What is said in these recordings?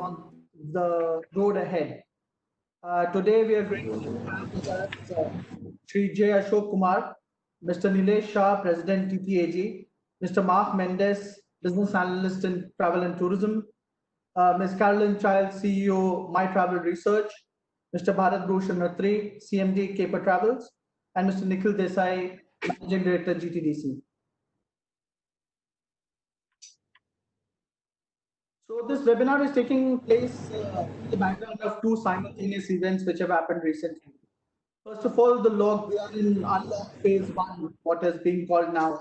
on the road ahead. Today we are grateful to have with us Shri J. Ashok Kumar, Mr. Nilesh Shah, President TTAG, Mr. Mark Mendes, Business Analyst in Travel and Tourism, Ms. Carolyn Child, CEO, MyTravel Research, Mr. Bharat Bhushan Atree, CMD, Caper Travels, and Mr. Nikhil Desai, Managing Director, GTDC. So this webinar is taking place in the background of two simultaneous events which have happened recently. First of all, we are in unlock phase 1, what is being called now.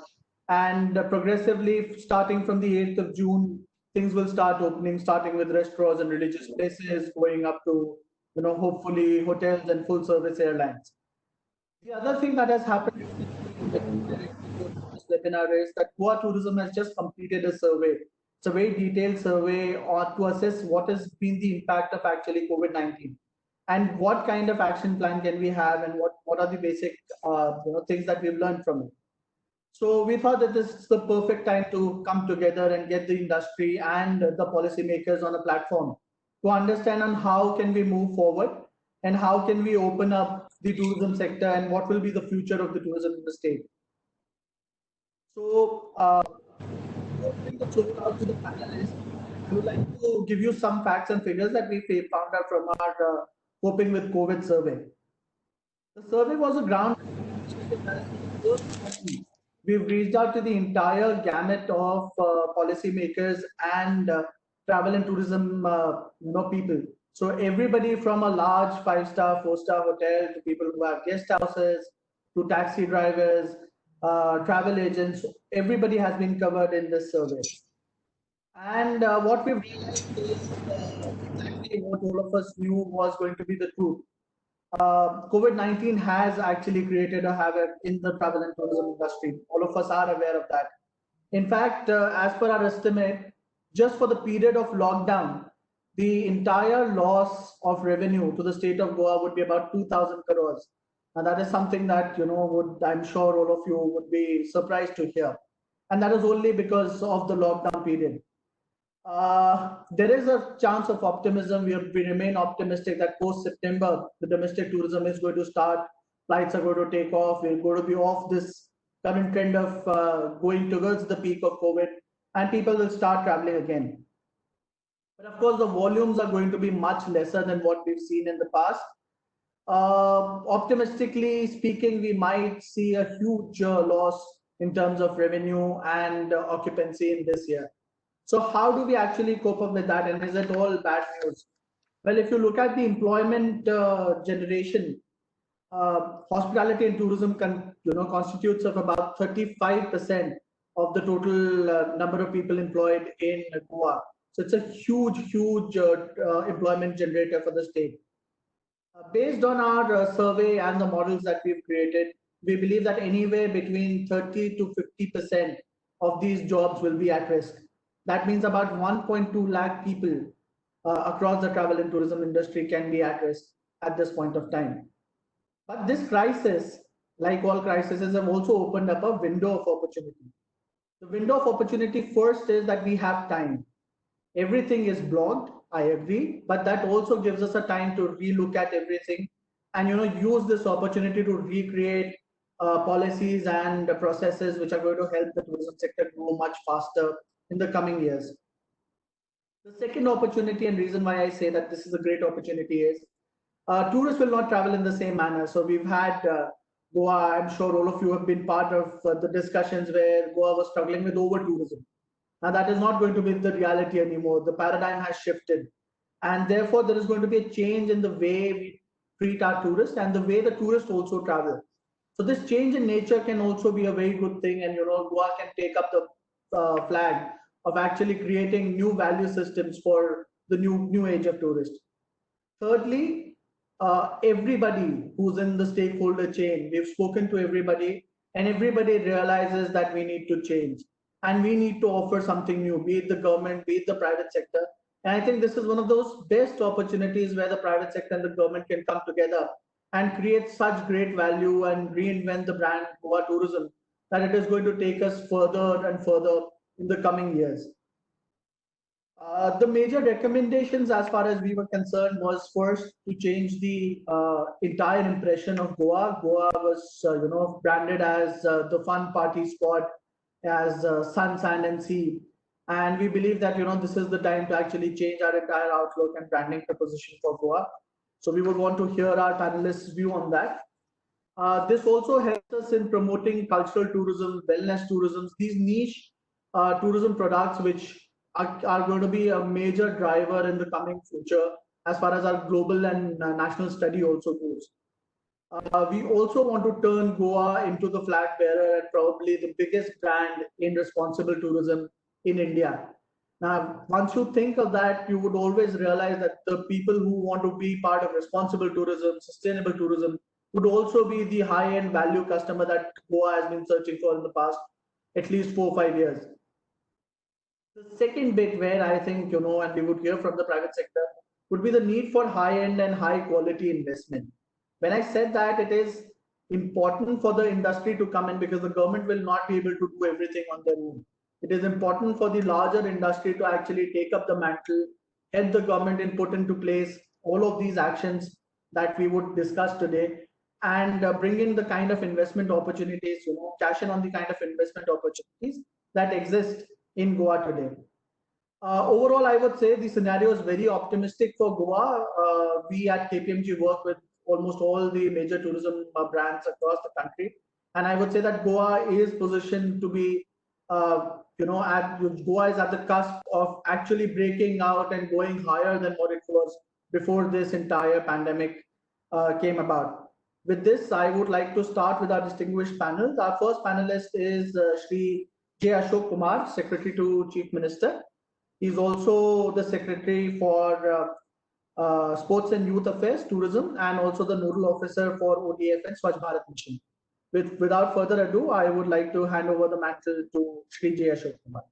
And progressively, starting from the 8th of June, things will start opening, starting with restaurants and religious places, going up to, hopefully hotels and full service airlines. The other thing that has happened in this webinar is that Goa Tourism has just completed a survey. It's a very detailed survey to assess what has been the impact of actually COVID-19 and what kind of action plan can we have and what are the basic things that we've learned from it. So we thought that this is the perfect time to come together and get the industry and the policymakers on a platform to understand on how can we move forward and how can we open up the tourism sector and what will be the future of the tourism in the state. So opening the floor out to the panelists, I would like to give you some facts and figures that we found out from our Coping with COVID survey. The survey was a ground. We've reached out to the entire gamut of policymakers and travel and tourism people. So everybody from a large 5-star, 4-star hotel to people who have guest houses, to taxi drivers, travel agents, everybody has been covered in this survey. And what we've realized is exactly what all of us knew was going to be the truth. COVID-19 has actually created a havoc in the travel and tourism industry. All of us are aware of that. In fact, as per our estimate, just for the period of lockdown, the entire loss of revenue to the state of Goa would be about 2,000 crores. And that is something that, I'm sure all of you would be surprised to hear. And that is only because of the lockdown period. There is a chance of optimism. We remain optimistic that post-September, the domestic tourism is going to start. Flights are going to take off. We're going to be off this current trend of going towards the peak of COVID, and people will start traveling again. But of course, the volumes are going to be much lesser than what we've seen in the past. Optimistically speaking, we might see a huge loss in terms of revenue and occupancy in this year. So how do we actually cope up with that? And is it all bad news? Well, if you look at the employment generation, hospitality and tourism constitutes of about 35% of the total number of people employed in Goa. So it's a huge employment generator for the state. Based on our survey and the models that we've created, we believe that anywhere between 30 to 50% of these jobs will be at risk. That means about 1.2 lakh people across the travel and tourism industry can be at risk at this point of time. But this crisis, like all crises, have also opened up a window of opportunity. The window of opportunity first is that we have time. Everything is blocked, I agree, but that also gives us a time to relook at everything and use this opportunity to recreate policies and processes which are going to help the tourism sector grow much faster in the coming years. The second opportunity and reason why I say that this is a great opportunity is tourists will not travel in the same manner. So we've had Goa, I'm sure all of you have been part of the discussions where Goa was struggling with over-tourism. Now that is not going to be the reality anymore. The paradigm has shifted. And therefore, there is going to be a change in the way we treat our tourists and the way the tourists also travel. So this change in nature can also be a very good thing. And, Goa can take up the flag of actually creating new value systems for the new age of tourists. Thirdly, everybody who's in the stakeholder chain, we've spoken to everybody and everybody realizes that we need to change and we need to offer something new, be it the government, be it the private sector. And I think this is one of those best opportunities where the private sector and the government can come together and create such great value and reinvent the brand Goa Tourism that it is going to take us further and further in the coming years. The major recommendations, as far as we were concerned, was first to change the entire impression of Goa. Goa was, branded as the fun party spot, as sun, sand, and sea. And we believe that this is the time to actually change our entire outlook and branding proposition for Goa. So we would want to hear our panelists' view on that. This also helps us in promoting cultural tourism, wellness tourism, these niche tourism products, which are going to be a major driver in the coming future as far as our global and national study also goes. We also want to turn Goa into the flag bearer and probably the biggest brand in responsible tourism in India. Now, once you think of that, you would always realize that the people who want to be part of responsible tourism, sustainable tourism, would also be the high-end value customer that Goa has been searching for in the past at least 4 or 5 years. The second bit where I think, and we would hear from the private sector, would be the need for high-end and high-quality investment. When I said that, it is important for the industry to come in because the government will not be able to do everything on their own. It is important for the larger industry to actually take up the mantle, help the government and put into place all of these actions that we would discuss today, and bring in the kind of investment opportunities, cash in on the kind of investment opportunities that exist in Goa today. Overall, I would say the scenario is very optimistic for Goa. We at KPMG work with almost all the major tourism brands across the country, and I would say that Goa is positioned to be, Goa is at the cusp of actually breaking out and going higher than what it was before this entire pandemic came about. With this, I would like to start with our distinguished panel. Our first panelist is Shri J. Ashok Kumar, Secretary to Chief Minister. He's also the Secretary for Sports and Youth Affairs, Tourism, and also the Nodal Officer for ODF and Swachh Bharat Mission. Without further ado, I would like to hand over the mantle to Shri J. Ashok Kumar.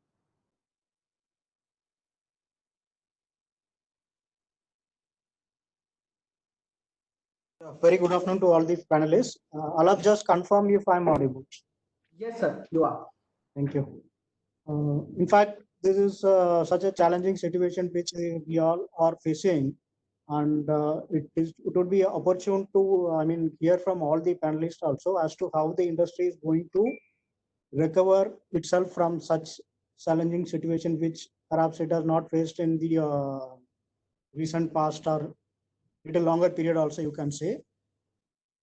Very good afternoon to all the panelists. Aalap, just confirm if I'm audible. Yes, sir, you are. Thank you. In fact, this is such a challenging situation which we all are facing, and it would be opportune to hear from all the panelists also as to how the industry is going to recover itself from such challenging situation which perhaps it has not faced in the recent past or little longer period also, you can say.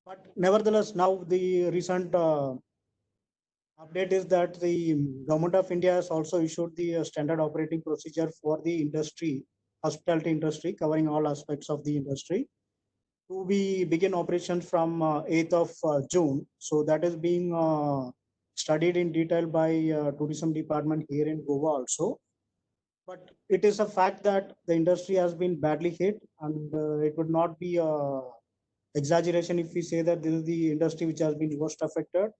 But nevertheless, now the recent update is that the Government of India has also issued the standard operating procedure for the industry, hospitality industry, covering all aspects of the industry, to be begin operations from 8th of June. So that is being studied in detail by tourism department here in Goa also. But it is a fact that the industry has been badly hit, and it would not be exaggeration if we say that this is the industry which has been worst affected,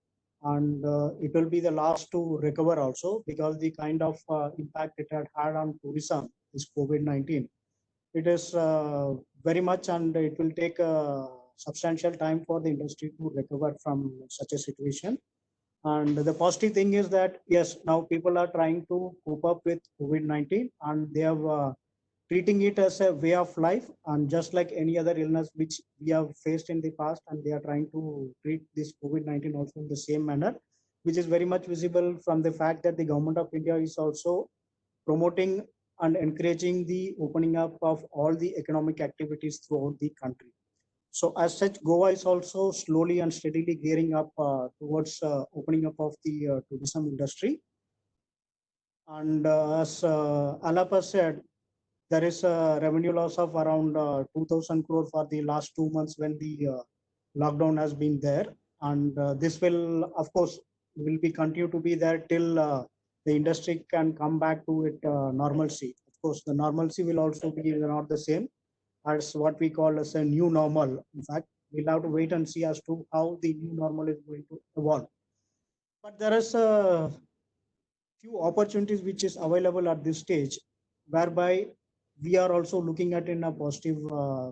and it will be the last to recover also, because the kind of impact it had on tourism is COVID-19. It is very much, and it will take a substantial time for the industry to recover from such a situation. And the positive thing is that, yes, now people are trying to cope up with COVID-19, and they have treating it as a way of life, and just like any other illness which we have faced in the past, and they are trying to treat this COVID-19 also in the same manner, which is very much visible from the fact that the Government of India is also promoting and encouraging the opening up of all the economic activities throughout the country. So as such, Goa is also slowly and steadily gearing up towards opening up of the tourism industry. And as Aalap has said, there is a revenue loss of around 2,000 crore for the last 2 months when the lockdown has been there. And this will, of course, will be continue to be there till the industry can come back to its normalcy. Of course, the normalcy will also be not the same as what we call as a new normal. In fact, we'll have to wait and see as to how the new normal is going to evolve. But there is a few opportunities which is available at this stage, whereby we are also looking at in a positive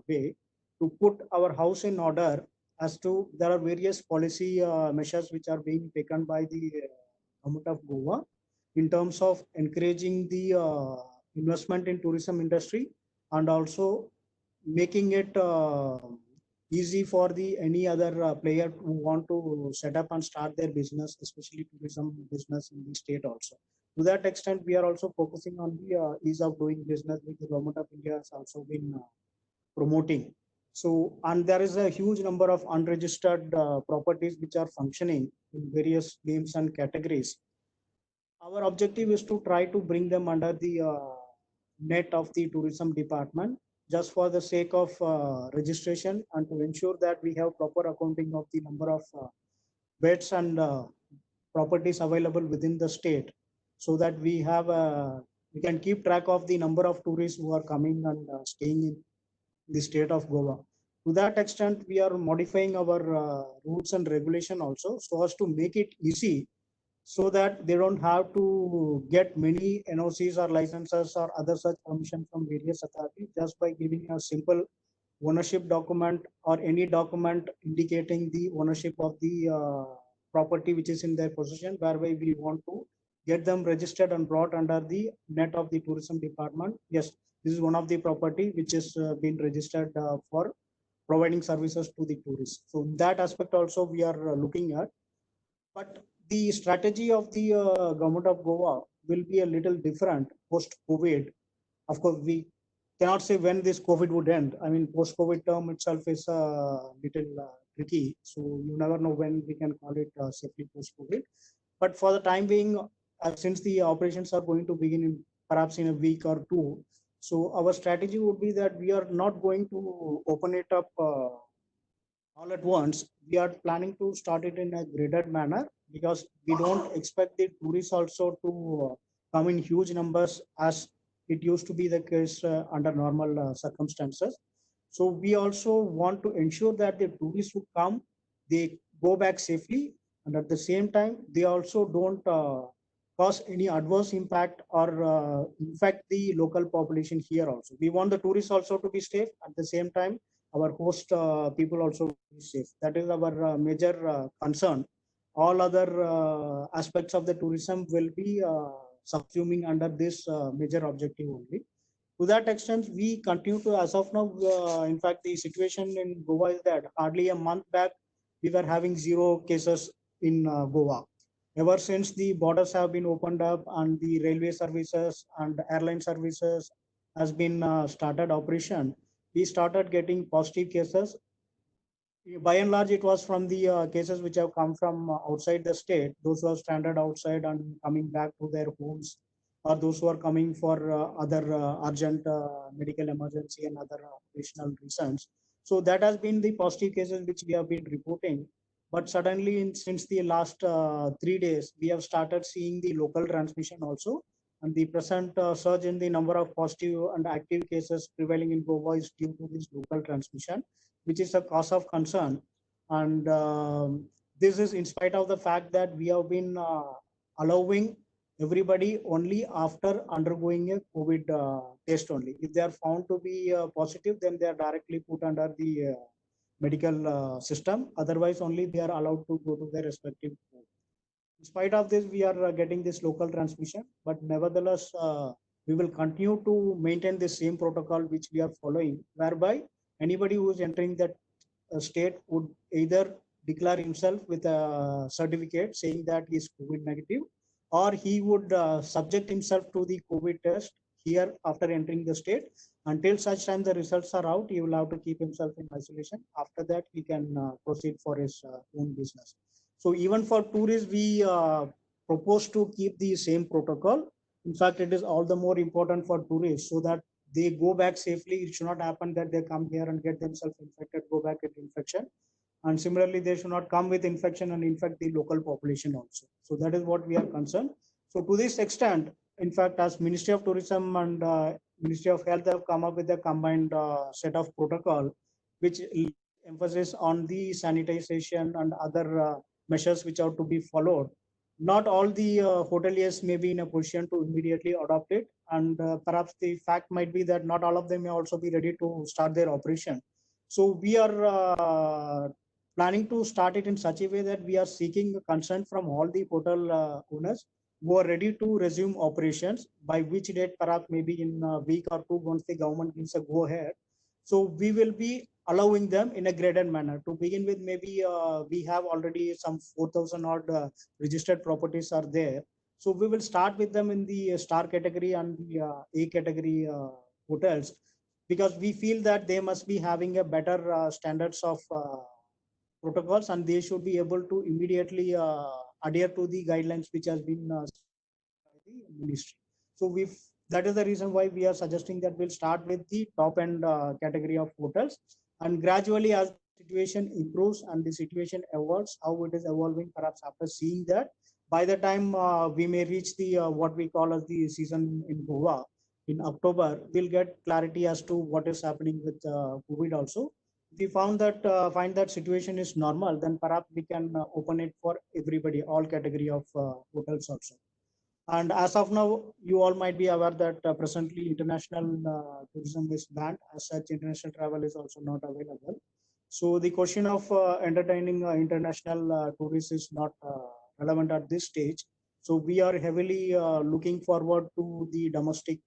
way to put our house in order, as to there are various policy measures which are being taken by the Government of Goa in terms of encouraging the investment in tourism industry, and also making it easy for the any other player who want to set up and start their business, especially tourism business in the state also. To that extent, we are also focusing on the ease of doing business, which the government of India has also been promoting. So, and there is a huge number of unregistered properties which are functioning in various names and categories. Our objective is to try to bring them under the net of the tourism department, just for the sake of registration, and to ensure that we have proper accounting of the number of beds and properties available within the state, so that we can keep track of the number of tourists who are coming and staying in the state of Goa. To that extent, we are modifying our rules and regulation also, so as to make it easy, so that they don't have to get many NOCs or licenses or other such permission from various authorities, just by giving a simple ownership document or any document indicating the ownership of the property which is in their possession, whereby we want to get them registered and brought under the net of the tourism department. Yes, this is one of the property which is been registered for providing services to the tourists. So that aspect also we are looking at. But the strategy of the government of Goa will be a little different post-COVID. Of course, we cannot say when this COVID would end. I mean, post-COVID term itself is a little tricky. So you never know when we can call it safely post-COVID. But for the time being, since the operations are going to begin in perhaps in a week or two, so our strategy would be that we are not going to open it up all at once. We are planning to start it in a graded manner, because we don't expect the tourists also to come in huge numbers as it used to be the case under normal circumstances. So we also want to ensure that the tourists who come, they go back safely, and at the same time, they also don't cause any adverse impact or infect the local population here also. We want the tourists also to be safe. At the same time, our host people also be safe. That is our major concern. All other aspects of the tourism will be subsuming under this major objective only. To that extent, we continue to, as of now, in fact, the situation in Goa is that hardly a month back, we were having 0 cases in Goa. Ever since the borders have been opened up and the railway services and airline services has been started operation, we started getting positive cases. By and large, it was from the cases which have come from outside the state, those who are stranded outside and coming back to their homes, or those who are coming for other urgent medical emergency and other operational reasons. So that has been the positive cases which we have been reporting. But suddenly, since the last 3 days, we have started seeing the local transmission also. And the present surge in the number of positive and active cases prevailing in Goa is due to this local transmission, which is a cause of concern. And this is in spite of the fact that we have been allowing everybody only after undergoing a COVID test only. If they are found to be positive, then they are directly put under the medical system. Otherwise, only they are allowed to go to their respective home. In spite of this, we are getting this local transmission, but nevertheless, we will continue to maintain the same protocol which we are following, whereby anybody who is entering that state would either declare himself with a certificate saying that he is COVID negative, or he would subject himself to the COVID test here after entering the state. Until such time the results are out, he will have to keep himself in isolation. After that, he can proceed for his own business. So even for tourists, we propose to keep the same protocol. In fact, it is all the more important for tourists, so that they go back safely. It should not happen that they come here and get themselves infected, go back with infection. And similarly, they should not come with infection and infect the local population also. So that is what we are concerned. So to this extent, in fact, as Ministry of Tourism and Ministry of Health have come up with a combined set of protocol, which emphasis on the sanitization and other measures which are to be followed. Not all the hoteliers may be in a position to immediately adopt it, and perhaps the fact might be that not all of them may also be ready to start their operation. So we are planning to start it in such a way that we are seeking consent from all the hotel owners, who are ready to resume operations, by which date perhaps maybe in a week or two, once the government gives a go ahead. So we will be allowing them in a graded manner. To begin with, maybe we have already some 4,000 odd registered properties are there. So we will start with them in the star category and the A category hotels, because we feel that they must be having a better standards of protocols, and they should be able to immediately adhere to the guidelines which has been by the ministry. So that is the reason why we are suggesting that we'll start with the top end category of hotels, and gradually as the situation improves and the situation evolves, how it is evolving, perhaps after seeing that, by the time we may reach the what we call as the season in Goa in October, we'll get clarity as to what is happening with COVID also. If we find that situation is normal, then perhaps we can open it for everybody, all category of hotels also. And as of now, you all might be aware that presently international tourism is banned. As such, international travel is also not available. So the question of entertaining international tourists is not relevant at this stage. So we are heavily looking forward to the domestic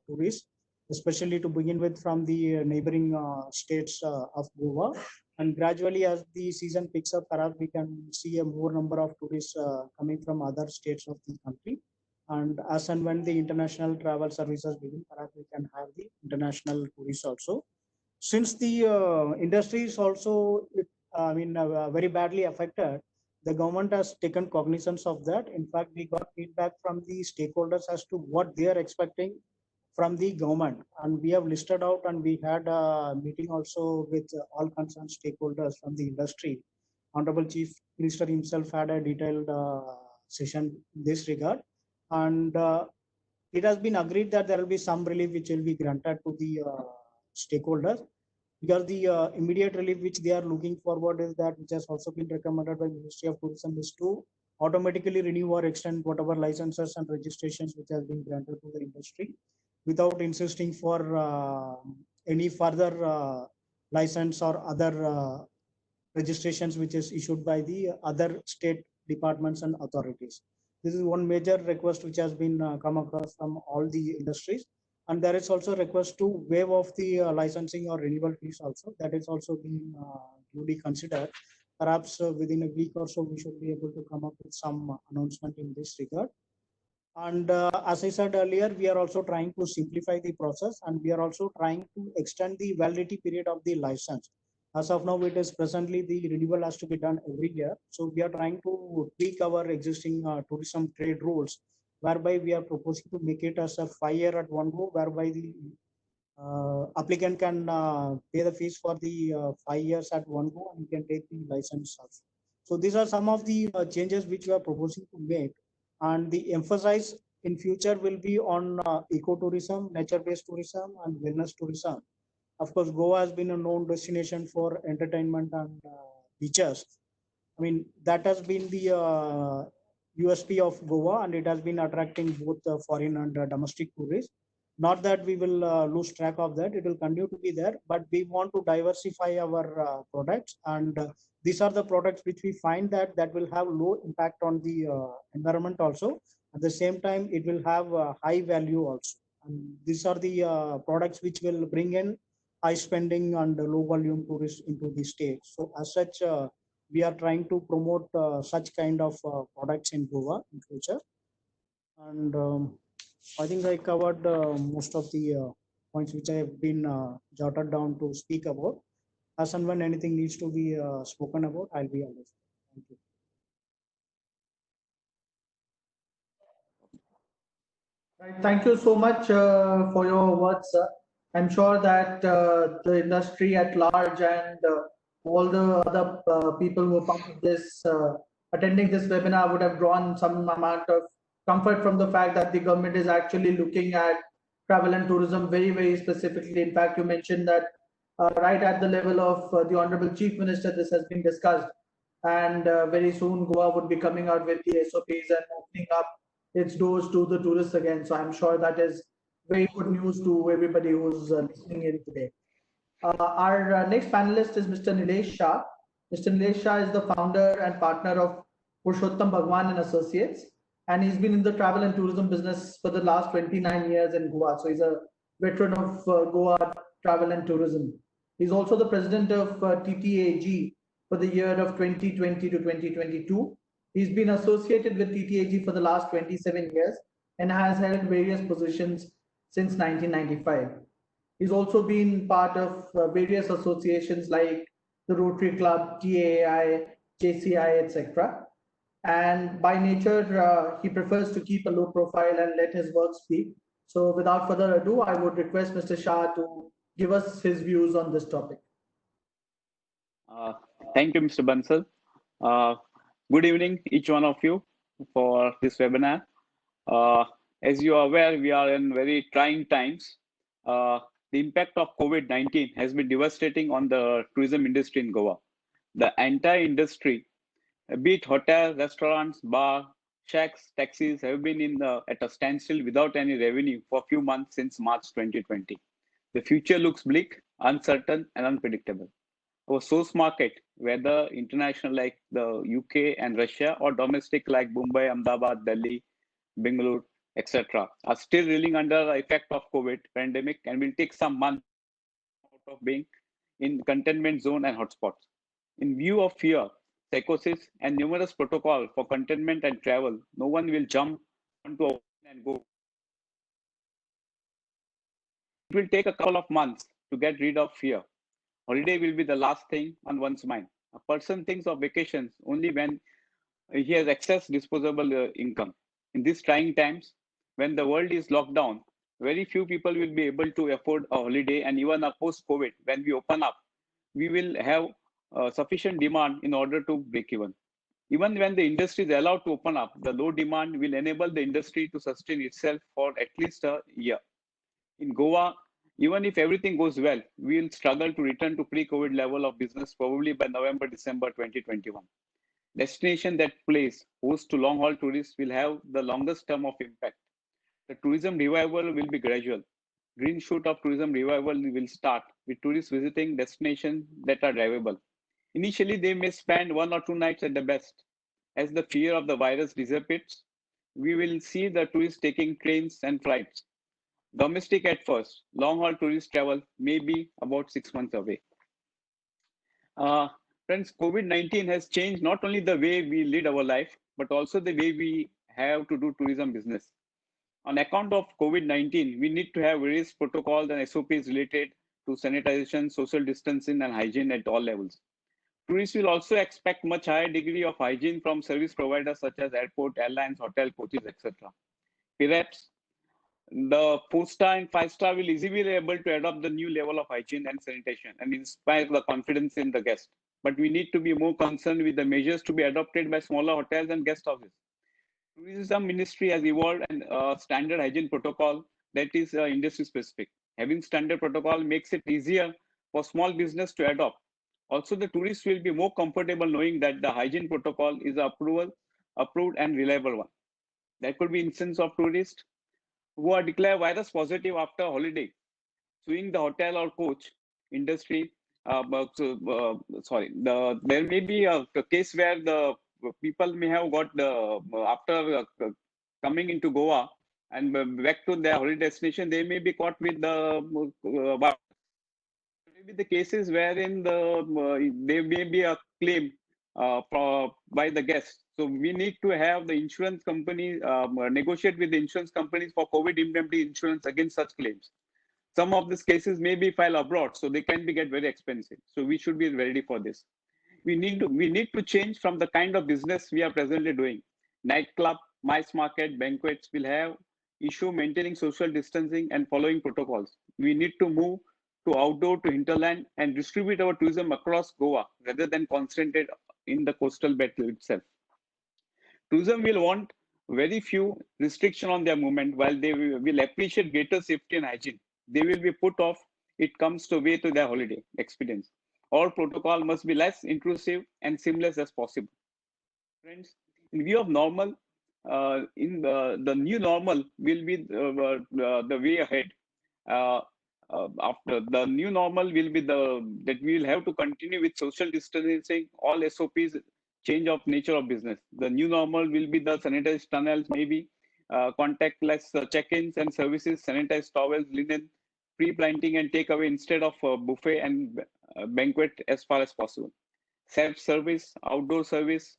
tourists, especially to begin with from the neighboring states of Goa. And gradually, as the season picks up, perhaps we can see a more number of tourists coming from other states of the country. And as and when the international travel services begin, perhaps we can have the international tourists also. Since the industry is also, very badly affected, the government has taken cognizance of that. In fact, we got feedback from the stakeholders as to what they are expecting from the government, and we have listed out, and we had a meeting also with all concerned stakeholders from the industry. Honorable Chief Minister himself had a detailed session in this regard, and it has been agreed that there will be some relief which will be granted to the stakeholders, because the immediate relief which they are looking forward is that, which has also been recommended by Ministry of Tourism, is to automatically renew or extend whatever licenses and registrations which have been granted to the industry, without insisting for any further license or other registrations which is issued by the other state departments and authorities. This is one major request which has been come across from all the industries. And there is also a request to waive off the licensing or renewal fees also. That is also being duly considered. Perhaps within a week or so, we should be able to come up with some announcement in this regard. And as I said earlier, we are also trying to simplify the process, and we are also trying to extend the validity period of the license. As of now, it is presently the renewal has to be done every year. So we are trying to tweak our existing tourism trade rules, whereby we are proposing to make it as a 5-year at one go, whereby the applicant can pay the fees for the 5 years at one go, and can take the license also. So these are some of the changes which we are proposing to make, and the emphasis in future will be on ecotourism, nature-based tourism, and wellness tourism. Of course, Goa has been a known destination for entertainment and beaches. I mean, that has been the USP of Goa, and it has been attracting both foreign and domestic tourists. Not that we will lose track of that, it will continue to be there, but we want to diversify our products, and these are the products which we find that will have low impact on the environment also. At the same time, it will have high value also. And these are the products which will bring in high spending and low volume tourists into the state. So as such, we are trying to promote such kind of products in Goa in future. And I think I covered most of the points which I have been jotted down to speak about. As and when anything needs to be spoken about, I'll be honest. Thank you. Right. Thank you so much for your words, sir. I'm sure that the industry at large and all the other people who are part of this, attending this webinar, would have drawn some amount of comfort from the fact that the government is actually looking at travel and tourism very, very specifically. In fact, you mentioned that right at the level of the Honorable Chief Minister, this has been discussed. And very soon, Goa would be coming out with the SOPs and opening up its doors to the tourists again. So I'm sure that is very good news to everybody who's listening in today. Our next panelist is Mr. Nilesh Shah. Mr. Nilesh Shah is the founder and partner of Purushottam Bhagwan and Associates, and he's been in the travel and tourism business for the last 29 years in Goa. So he's a veteran of Goa travel and tourism. He's also the president of TTAG for the year of 2020 to 2022. He's been associated with TTAG for the last 27 years and has held various positions since 1995. He's also been part of various associations like the Rotary Club, TAI, JCI, etc. And by nature, he prefers to keep a low profile and let his work speak. So without further ado, I would request Mr. Shah to give us his views on this topic. Thank you, Mr. Bansal. Good evening, each one of you, for this webinar. As you are aware, we are in very trying times. The impact of COVID-19 has been devastating on the tourism industry in Goa. The entire industry, be it hotel, restaurants, bar, shacks, taxis, have been at a standstill without any revenue for a few months since March 2020. The future looks bleak, uncertain, and unpredictable. Our source market, whether international like the UK and Russia or domestic like Mumbai, Ahmedabad, Delhi, Bangalore, etc., are still reeling under the effect of COVID pandemic and will take some months out of being in containment zone and hotspots. In view of fear, psychosis, and numerous protocols for containment and travel, no one will jump onto a plane and go. It will take a couple of months to get rid of fear. Holiday will be the last thing on one's mind. A person thinks of vacations only when he has excess disposable income. In these trying times, when the world is locked down, very few people will be able to afford a holiday, and even a post-COVID, when we open up, we will have sufficient demand in order to break even. Even when the industry is allowed to open up, the low demand will enable the industry to sustain itself for at least a year. In Goa, even if everything goes well, we will struggle to return to pre-COVID level of business probably by November, December 2021. Destination that plays host to long-haul tourists will have the longest term of impact. The tourism revival will be gradual. Green shoot of tourism revival will start with tourists visiting destinations that are drivable. Initially, they may spend 1 or 2 nights at the best. As the fear of the virus dissipates, we will see the tourists taking trains and flights. Domestic at first, long-haul tourist travel may be about 6 months away. Friends, COVID-19 has changed not only the way we lead our life, but also the way we have to do tourism business. On account of COVID-19, we need to have various protocols and SOPs related to sanitization, social distancing, and hygiene at all levels. Tourists will also expect much higher degree of hygiene from service providers such as airport, airlines, hotel, coaches, etc. Perhaps the 4-star and 5-star will easily be able to adopt the new level of hygiene and sanitation and inspire the confidence in the guest. But we need to be more concerned with the measures to be adopted by smaller hotels and guest houses. Tourism Ministry has evolved a standard hygiene protocol that is industry specific. Having standard protocol makes it easier for small business to adopt. Also, the tourists will be more comfortable knowing that the hygiene protocol is approved and reliable one. There could be instance of tourists who are declared virus positive after a holiday, suing the hotel or coach industry. There may be a case where the people may have got after coming into Goa and back to their holiday destination, they may be caught with the virus. Maybe the cases wherein there may be a claim by the guest. So we need to have the insurance company negotiate with the insurance companies for COVID indemnity insurance against such claims. Some of these cases may be filed abroad, so they can get very expensive. So we should be ready for this. We need to change from the kind of business we are presently doing. Nightclub, mice market, banquets will have issue maintaining social distancing and following protocols. We need to move to outdoor to hinterland and distribute our tourism across Goa rather than concentrate in the coastal belt itself. Tourism will want very few restriction on their movement, while they will appreciate greater safety and hygiene. They will be put off it comes to way to their holiday experience. All protocol must be less intrusive and seamless as possible. Friends, in view of normal, the new normal will be the way ahead. After the new normal will be that we will have to continue with social distancing, all SOPs change of nature of business. The new normal will be the sanitized tunnels, maybe contactless check-ins and services, sanitized towels, linen, pre-planting and takeaway instead of buffet and banquet as far as possible. Self-service, outdoor service,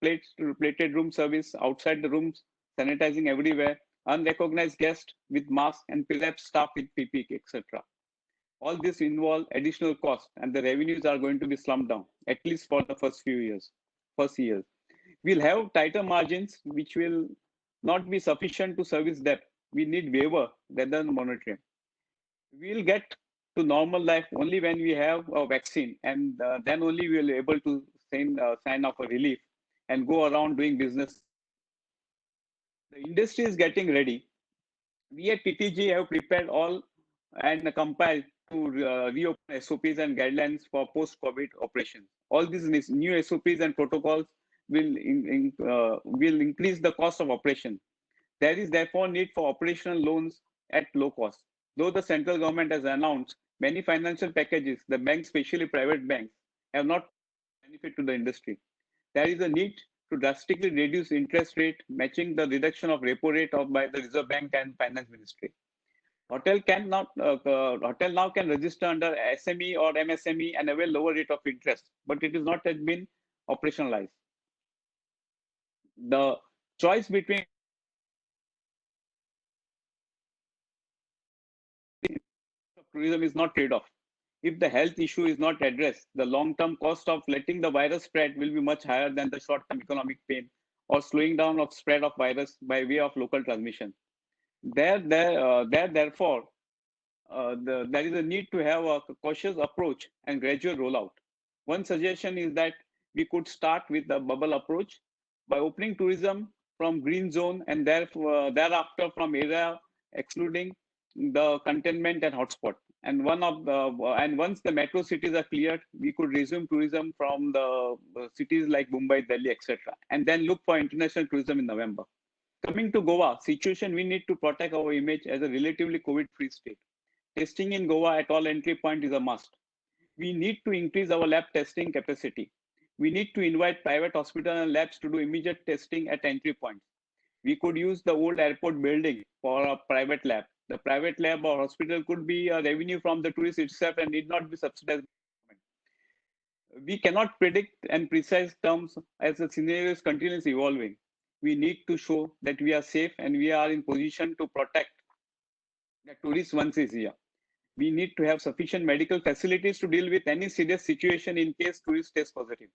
plated room service, outside the rooms, sanitizing everywhere, unrecognized guests with masks, and perhaps staff with PPE, etc. All this involve additional costs, and the revenues are going to be slumped down, at least for the first years. We'll have tighter margins, which will not be sufficient to service debt. We need waiver rather than monitoring. We'll get to normal life only when we have a vaccine, and then only we will be able to sign off a relief and go around doing business. The industry is getting ready. We at TTG have prepared all and compiled to reopen SOPs and guidelines for post-COVID operations. All these new SOPs and protocols will increase the cost of operation. There is therefore need for operational loans at low cost. Though the central government has announced many financial packages, the banks, especially private banks, have not benefit to the industry. There is a need to drastically reduce interest rate, matching the reduction of repo rate by the Reserve Bank and Finance Ministry. Hotel now can register under SME or MSME and avail lower rate of interest, but it is not yet been operationalized. The choice between tourism is not trade-off. If the health issue is not addressed, the long-term cost of letting the virus spread will be much higher than the short-term economic pain or slowing down of spread of virus by way of local transmission. Therefore, there is a need to have a cautious approach and gradual rollout. One suggestion is that we could start with the bubble approach by opening tourism from green zone and thereafter from area excluding the containment and hotspot. And once the metro cities are cleared, we could resume tourism from the cities like Mumbai, Delhi, etc. And then look for international tourism in November. Coming to Goa situation, we need to protect our image as a relatively COVID-free state. Testing in Goa at all entry point is a must. We need to increase our lab testing capacity. We need to invite private hospitals and labs to do immediate testing at entry points. We could use the old airport building for a private lab. The private lab or hospital could be a revenue from the tourist itself and need not be subsidized. We cannot predict in precise terms as the scenario is continuously evolving. We need to show that we are safe and we are in position to protect the tourists once is here. We need to have sufficient medical facilities to deal with any serious situation in case tourists test positive.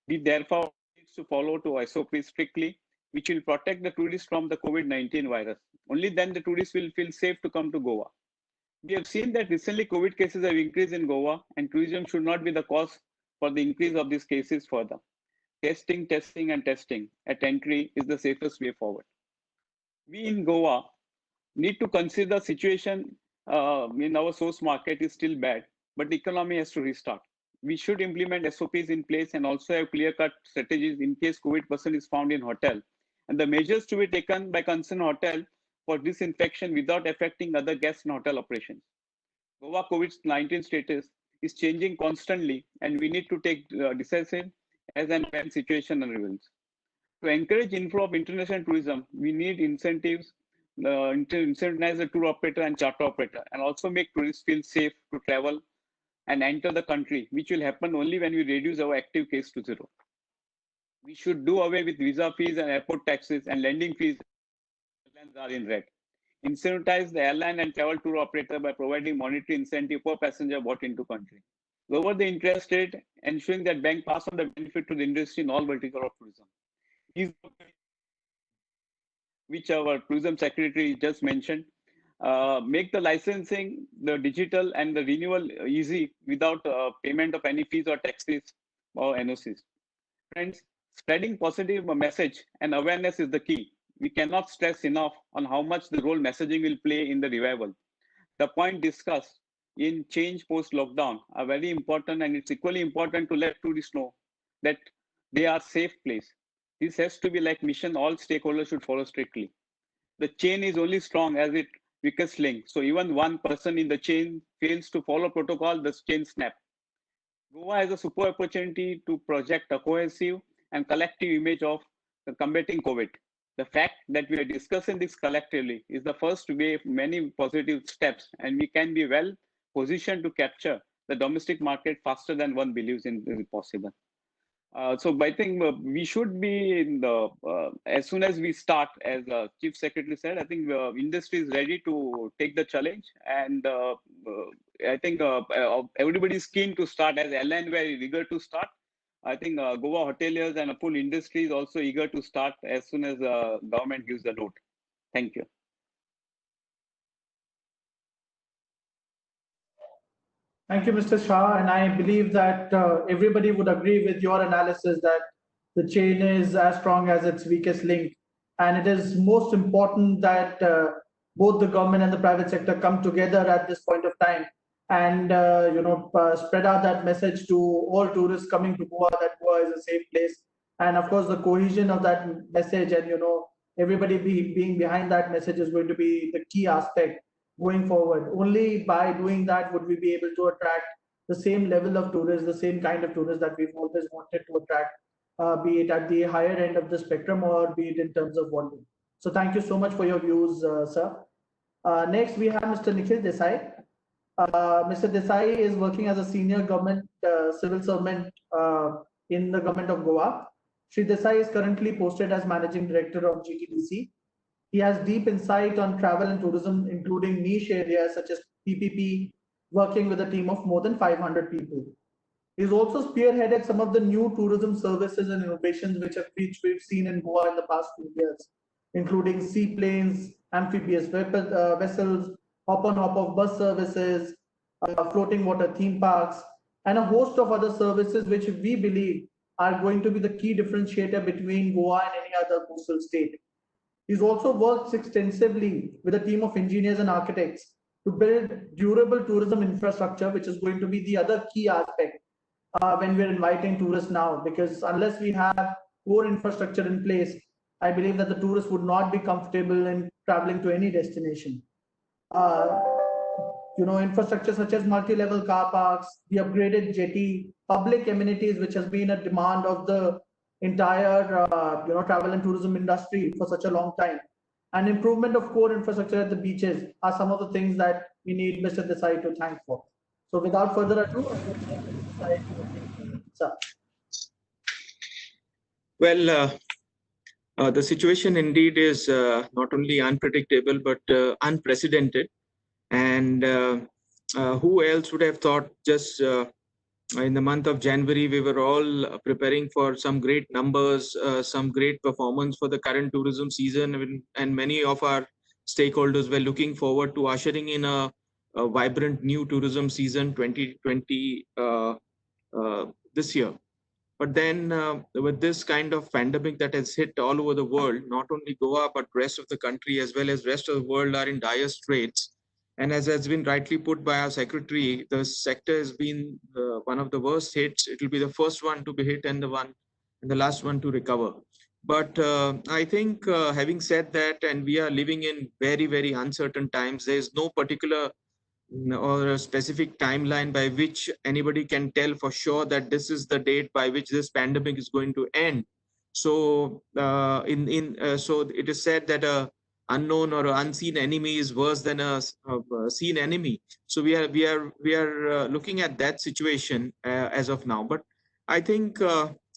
We therefore need to follow to SOP strictly, which will protect the tourists from the COVID-19 virus. Only then the tourists will feel safe to come to Goa. We have seen that recently COVID cases have increased in Goa, and tourism should not be the cause for the increase of these cases further. Testing at entry is the safest way forward. We in Goa need to consider the situation in our source market is still bad, but the economy has to restart. We should implement SOPs in place and also have clear-cut strategies in case COVID person is found in hotel. And the measures to be taken by concerned hotel for disinfection without affecting other guests in hotel operations. Goa COVID-19 status is changing constantly, and we need to take decisive as and when situation unravels. To encourage inflow of international tourism, we need incentives to incentivize the tour operator and charter operator, and also make tourists feel safe to travel and enter the country, which will happen only when we reduce our active case to zero. We should do away with visa fees and airport taxes and landing fees. Airlines are in red. Incentivize the airline and travel tour operator by providing monetary incentive per passenger brought into country. Lower the interest rate, ensuring that bank pass on the benefit to the industry in all verticals of tourism. These, which our tourism secretary just mentioned, make the licensing, the digital and the renewal easy without payment of any fees or taxes or NOCs. Friends, spreading positive message and awareness is the key. We cannot stress enough on how much the role messaging will play in the revival. The point discussed in change post-lockdown are very important, and it's equally important to let tourists know that they are safe place. This has to be like mission all stakeholders should follow strictly. The chain is only strong as it weakest link. So even one person in the chain fails to follow protocol, the chain snap. Goa has a super opportunity to project a cohesive and collective image of combating COVID. The fact that we are discussing this collectively is the first way of many positive steps, and we can be well positioned to capture the domestic market faster than one believes in possible. So I think we should be in the, as soon as we start, as Chief Secretary said, I think industry is ready to take the challenge. And I think everybody is keen to start, as airline very eager to start. I think Goa hoteliers and full industry is also eager to start as soon as government gives the note. Thank you. Thank you, Mr. Shah. And I believe that everybody would agree with your analysis that the chain is as strong as its weakest link. And it is most important that both the government and the private sector come together at this point of time and spread out that message to all tourists coming to Goa that Goa is a safe place. And of course, the cohesion of that message and everybody being behind that message is going to be the key aspect going forward. Only by doing that would we be able to attract the same level of tourists, the same kind of tourists that we've always wanted to attract, be it at the higher end of the spectrum or be it in terms of volume. So thank you so much for your views, sir. Next, we have Mr. Nikhil Desai. Mr. Desai is working as a senior government civil servant in the government of Goa. Shri Desai is currently posted as Managing Director of GTDC. He has deep insight on travel and tourism, including niche areas such as PPP, working with a team of more than 500 people. He's also spearheaded some of the new tourism services and innovations which we've seen in Goa in the past few years, including seaplanes, amphibious vessels, hop-on hop-off bus services, floating water theme parks, and a host of other services which we believe are going to be the key differentiator between Goa and any other coastal state. He's also worked extensively with a team of engineers and architects to build durable tourism infrastructure, which is going to be the other key aspect when we're inviting tourists now, because unless we have core infrastructure in place, I believe that the tourists would not be comfortable in traveling to any destination. Infrastructure such as multi-level car parks, the upgraded jetty, public amenities, which has been a demand of the entire travel and tourism industry for such a long time, and improvement of core infrastructure at the beaches are some of the things that we need Mr. Desai to thank for. So without further ado, sir. Well, the situation indeed is not only unpredictable but unprecedented. And who else would have thought just in the month of January, we were all preparing for some great numbers, some great performance for the current tourism season. And many of our stakeholders were looking forward to ushering in a vibrant new tourism season 2020 this year. But then with this kind of pandemic that has hit all over the world, not only Goa, but rest of the country as well as rest of the world are in dire straits. And as has been rightly put by our secretary, the sector has been one of the worst hits. It will be the first one to be hit and the last one to recover. But I think having said that, and we are living in very, very uncertain times, there is no particular or a specific timeline by which anybody can tell for sure that this is the date by which this pandemic is going to end. So so it is said that a unknown or unseen enemy is worse than a seen enemy. So we are looking at that situation as of now. But I think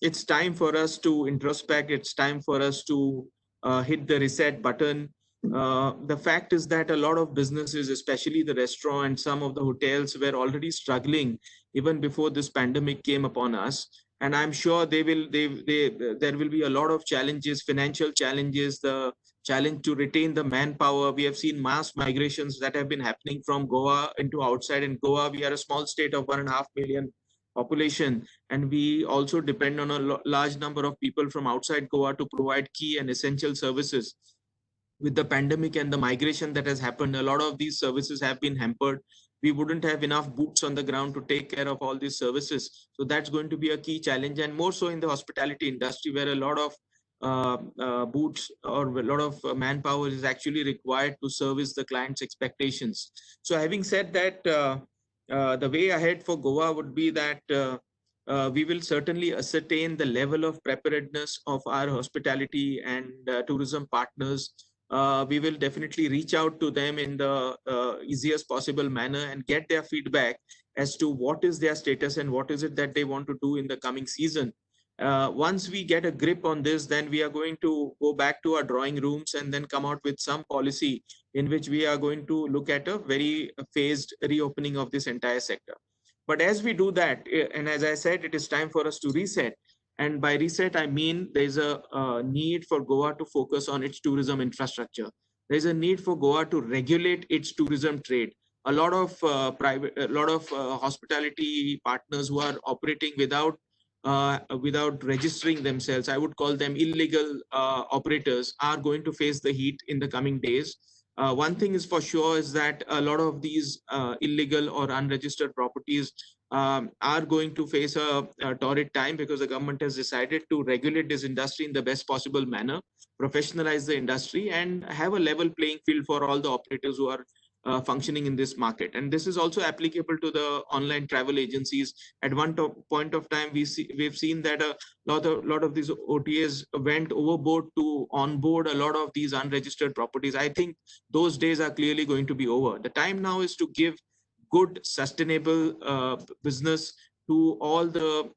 it's time for us to introspect. It's time for us to hit the reset button. The fact is that a lot of businesses, especially the restaurant and some of the hotels, were already struggling even before this pandemic came upon us. And I'm sure there will be a lot of challenges, financial challenges, the challenge to retain the manpower. We have seen mass migrations that have been happening from Goa into outside. In Goa, we are a small state of 1.5 million population, and we also depend on a large number of people from outside Goa to provide key and essential services. With the pandemic and the migration that has happened, a lot of these services have been hampered. We wouldn't have enough boots on the ground to take care of all these services. So that's going to be a key challenge, and more so in the hospitality industry, where a lot of boots or a lot of manpower is actually required to service the client's expectations. So having said that, the way ahead for Goa would be that we will certainly ascertain the level of preparedness of our hospitality and tourism partners. We will definitely reach out to them in the easiest possible manner and get their feedback as to what is their status and what is it that they want to do in the coming season. Once we get a grip on this, then we are going to go back to our drawing rooms and then come out with some policy in which we are going to look at a very phased reopening of this entire sector. But as we do that, and as I said, it is time for us to reset. And by reset, I mean there's a need for Goa to focus on its tourism infrastructure. There's a need for Goa to regulate its tourism trade. A lot of hospitality partners who are operating without registering themselves, I would call them illegal operators, are going to face the heat in the coming days. One thing is for sure is that a lot of these illegal or unregistered properties are going to face a torrid time, because the government has decided to regulate this industry in the best possible manner, professionalize the industry, and have a level playing field for all the operators who are functioning in this market. And this is also applicable to the online travel agencies. At one point of time, we've seen that a lot of these OTAs went overboard to onboard a lot of these unregistered properties. I think those days are clearly going to be over. The time now is to give good, sustainable business to all the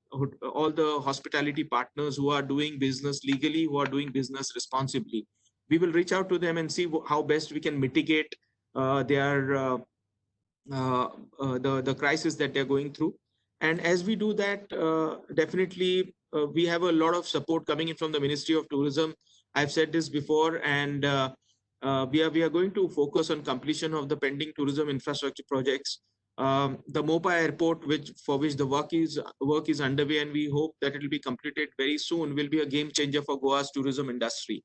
hospitality partners who are doing business legally, who are doing business responsibly. We will reach out to them and see how best we can mitigate the crisis that they're going through. And as we do that, definitely we have a lot of support coming in from the Ministry of Tourism. I've said this before, and we are going to focus on completion of the pending tourism infrastructure projects. The Mopa Airport, for which the work is underway, and we hope that it will be completed very soon, will be a game changer for Goa's tourism industry.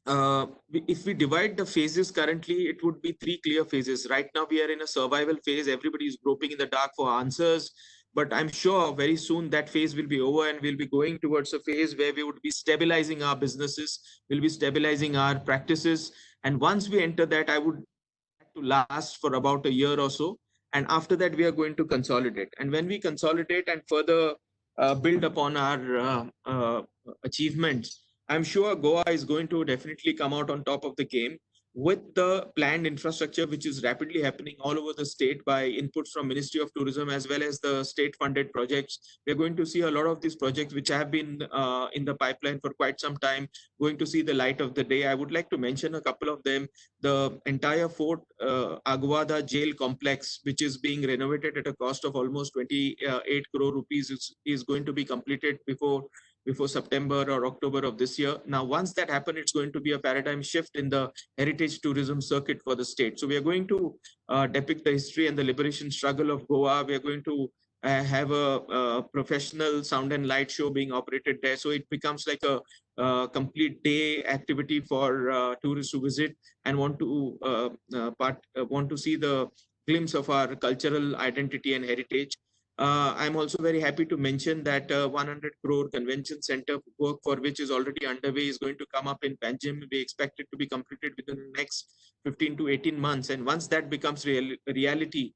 If we divide the phases currently, it would be 3 clear phases. Right now, we are in a survival phase. Everybody is groping in the dark for answers. But I'm sure very soon that phase will be over, and we'll be going towards a phase where we would be stabilizing our businesses, we'll be stabilizing our practices. And once we enter that, I would like to last for about a year or so. And after that, we are going to consolidate. And when we consolidate and further build upon our achievements, I'm sure Goa is going to definitely come out on top of the game with the planned infrastructure, which is rapidly happening all over the state by inputs from Ministry of Tourism as well as the state-funded projects. We're going to see a lot of these projects, which have been in the pipeline for quite some time, going to see the light of the day. I would like to mention a couple of them. The entire Fort Aguada jail complex, which is being renovated at a cost of almost 28 crore rupees, is going to be completed before September or October of this year. Now, once that happens, it's going to be a paradigm shift in the heritage tourism circuit for the state. So we are going to depict the history and the liberation struggle of Goa. We are going to have a professional sound and light show being operated there. So it becomes like a complete day activity for tourists who visit and want to see the glimpse of our cultural identity and heritage. I'm also very happy to mention that 100 crore convention center work, for which is already underway, is going to come up in Panjim. We expect it to be completed within the next 15 to 18 months. And once that becomes reality,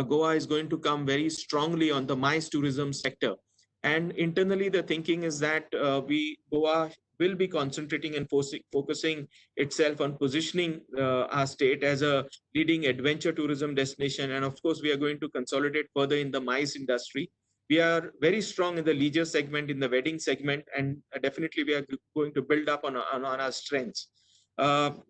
Goa is going to come very strongly on the MICE tourism sector. And internally, the thinking is that Goa will be concentrating and focusing itself on positioning our state as a leading adventure tourism destination. And of course, we are going to consolidate further in the MICE industry. We are very strong in the leisure segment, in the wedding segment, and definitely we are going to build up on our strengths.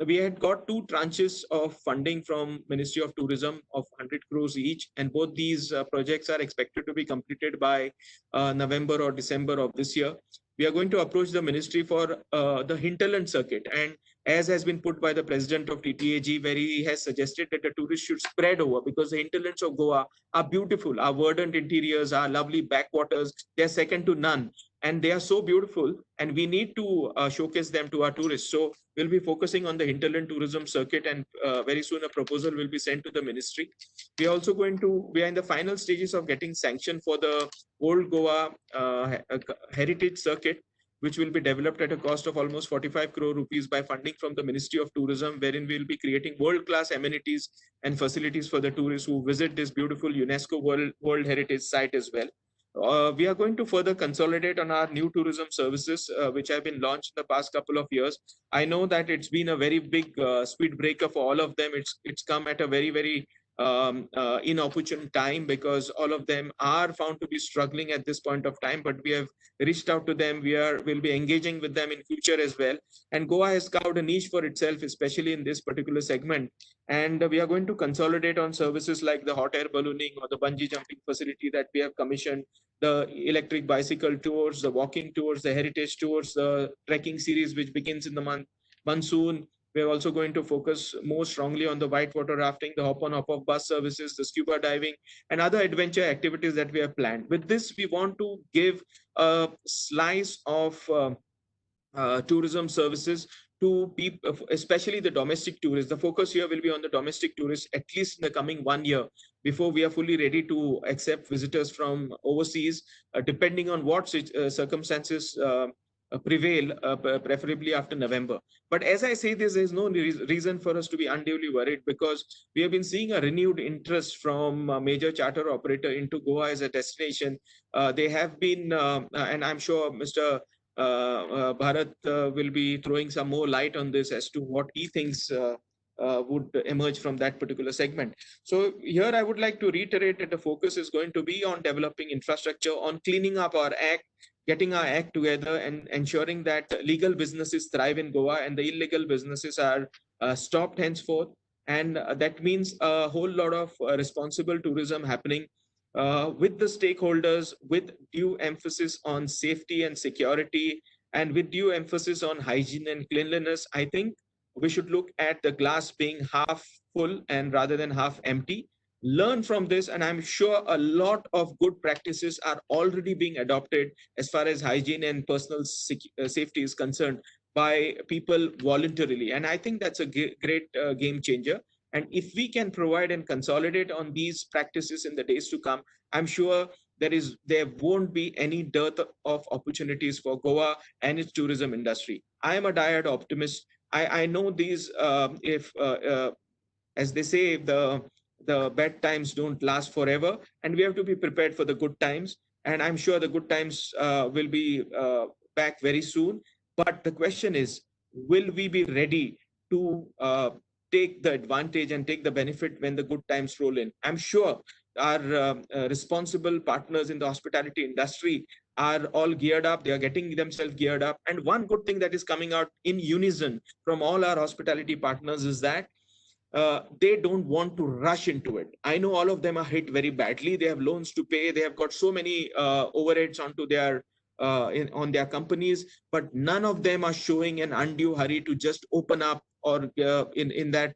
We had got 2 tranches of funding from Ministry of Tourism of 100 crores each, and both these projects are expected to be completed by November or December of this year. We are going to approach the ministry for the hinterland circuit, and as has been put by the president of TTAG, where he has suggested that the tourists should spread over, because the hinterlands of Goa are beautiful. Our verdant interiors, our lovely backwaters, they're second to none. And they are so beautiful, and we need to showcase them to our tourists. So we'll be focusing on the hinterland tourism circuit, and very soon a proposal will be sent to the ministry. We are also we are in the final stages of getting sanction for the Old Goa heritage circuit, which will be developed at a cost of almost 45 crore rupees by funding from the Ministry of Tourism, wherein we'll be creating world-class amenities and facilities for the tourists who visit this beautiful UNESCO World Heritage site as well. We are going to further consolidate on our new tourism services, which have been launched in the past couple of years. I know that it's been a very big speed breaker for all of them. It's come at a very inopportune time, because all of them are found to be struggling at this point of time. But we have reached out to them. Will be engaging with them in future as well. And Goa has carved a niche for itself, especially in this particular segment. And we are going to consolidate on services like the hot air ballooning or the bungee jumping facility that we have commissioned, the electric bicycle tours, the walking tours, the heritage tours, the trekking series, which begins in the monsoon. We're also going to focus more strongly on the whitewater rafting, the hop-on, hop-off bus services, the scuba diving, and other adventure activities that we have planned. With this, we want to give a slice of tourism services to people, especially the domestic tourists. The focus here will be on the domestic tourists, at least in the coming 1 year, before we are fully ready to accept visitors from overseas, depending on what circumstances prevail, preferably after November. But as I say this, there's no reason for us to be unduly worried, because we have been seeing a renewed interest from a major charter operator into Goa as a destination. They have been, and I'm sure Mr. Bharat will be throwing some more light on this as to what he thinks would emerge from that particular segment. So here I would like to reiterate that the focus is going to be on developing infrastructure, on cleaning up our act, getting our act together, and ensuring that legal businesses thrive in Goa and the illegal businesses are stopped henceforth. And that means a whole lot of responsible tourism happening with the stakeholders, with due emphasis on safety and security, and with due emphasis on hygiene and cleanliness. I think we should look at the glass being half full and rather than half empty. Learn from this, and I'm sure a lot of good practices are already being adopted as far as hygiene and personal safety is concerned by people voluntarily. And I think that's a great game changer. And if we can provide and consolidate on these practices in the days to come, I'm sure there won't be any dearth of opportunities for Goa and its tourism industry. I am a diehard optimist. I know these, if as they say, the bad times don't last forever, and we have to be prepared for the good times. And I'm sure the good times will be back very soon. But the question is, will we be ready to take the advantage and take the benefit when the good times roll in? I'm sure our responsible partners in the hospitality industry are all geared up. They are getting themselves geared up. And one good thing that is coming out in unison from all our hospitality partners is that they don't want to rush into it. I know all of them are hit very badly. They have loans to pay. They have got so many overheads onto their on their companies, but none of them are showing an undue hurry to just open up, or in that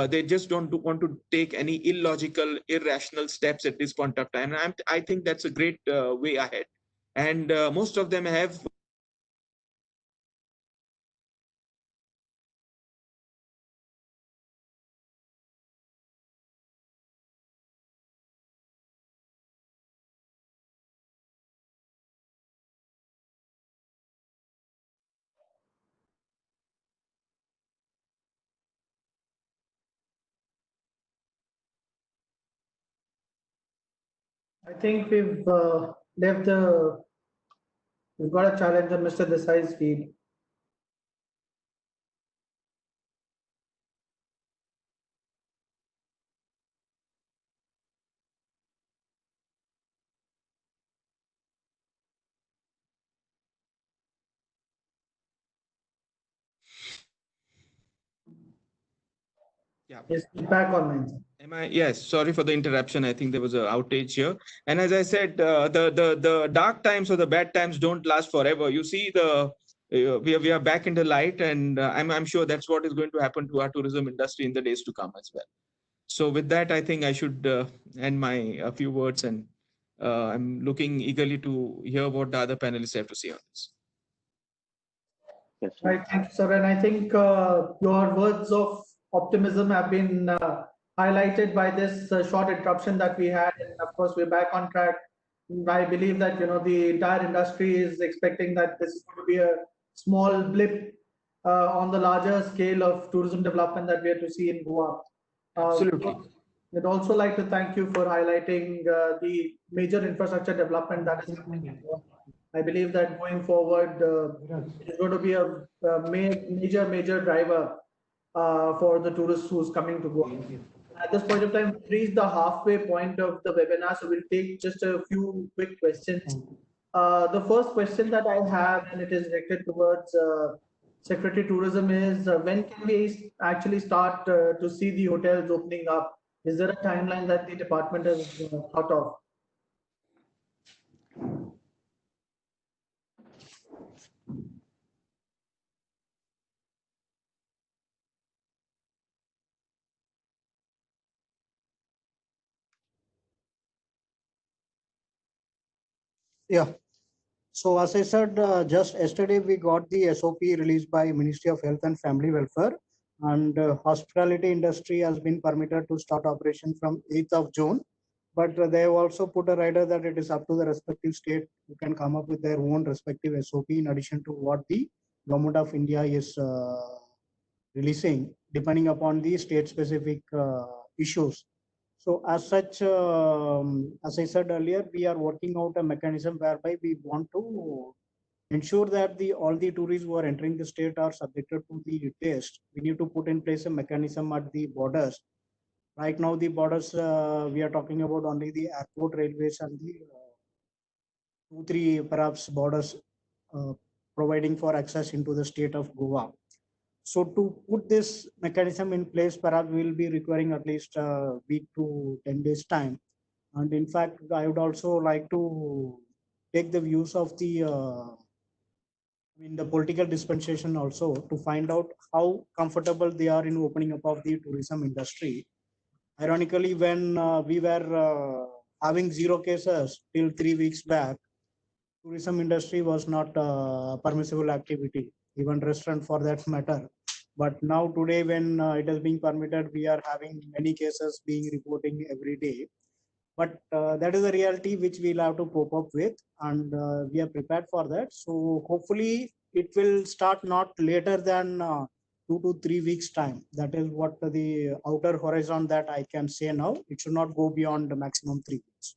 they just don't want to take any illogical, irrational steps at this point of time. And I think that's a great way ahead. And most of them have I think we've got a challenge on Mr. Desai's feed. Yeah. Yes, back online. Yes, sorry for the interruption. I think there was an outage here. And as I said, the dark times or the bad times don't last forever. You see, we are back in the light, and I'm sure that's what is going to happen to our tourism industry in the days to come as well. So with that, I think I should end my a few words, and I'm looking eagerly to hear what the other panelists have to say on this. Yes, Right, thank you, sir. And I think your words of optimism have been highlighted by this short interruption that we had. And of course, we're back on track. I believe that the entire industry is expecting that this is going to be a small blip on the larger scale of tourism development that we are to see in Goa. Absolutely. I'd also like to thank you for highlighting the major infrastructure development that is happening in Goa. I believe that going forward, it is going to be a major driver for the tourists who's coming to Goa. At this point of time, we've reached the halfway point of the webinar, so we'll take just a few quick questions. The first question that I have, and it is directed towards Secretary Tourism, is when can we actually start to see the hotels opening up? Is there a timeline that the department has thought of? Yeah. So as I said, just yesterday we got the SOP released by Ministry of Health and Family Welfare, and hospitality industry has been permitted to start operation from 8th of June. But they have also put a rider that it is up to the respective state who can come up with their own respective SOP in addition to what the Government of India is releasing, depending upon the state specific issues. So as such, as I said earlier, we are working out a mechanism whereby we want to ensure that all the tourists who are entering the state are subjected to the test. We need to put in place a mechanism at the borders. Right now, the borders, we are talking about only the airport, railways, and the 2-3 perhaps borders providing for access into the state of Goa. So to put this mechanism in place, perhaps we will be requiring at least a week to 10 days time. And in fact, I would also like to take the views of the the political dispensation also to find out how comfortable they are in opening up of the tourism industry. Ironically, when we were having 0 cases till 3 weeks back, tourism industry was not permissible activity, even restaurant for that matter. But now today, when it is being permitted, we are having many cases being reporting every day. But that is a reality which we'll have to cope up with, and we are prepared for that. So hopefully it will start not later than 2 to 3 weeks time. That is what the outer horizon that I can say now. It should not go beyond the maximum 3 weeks.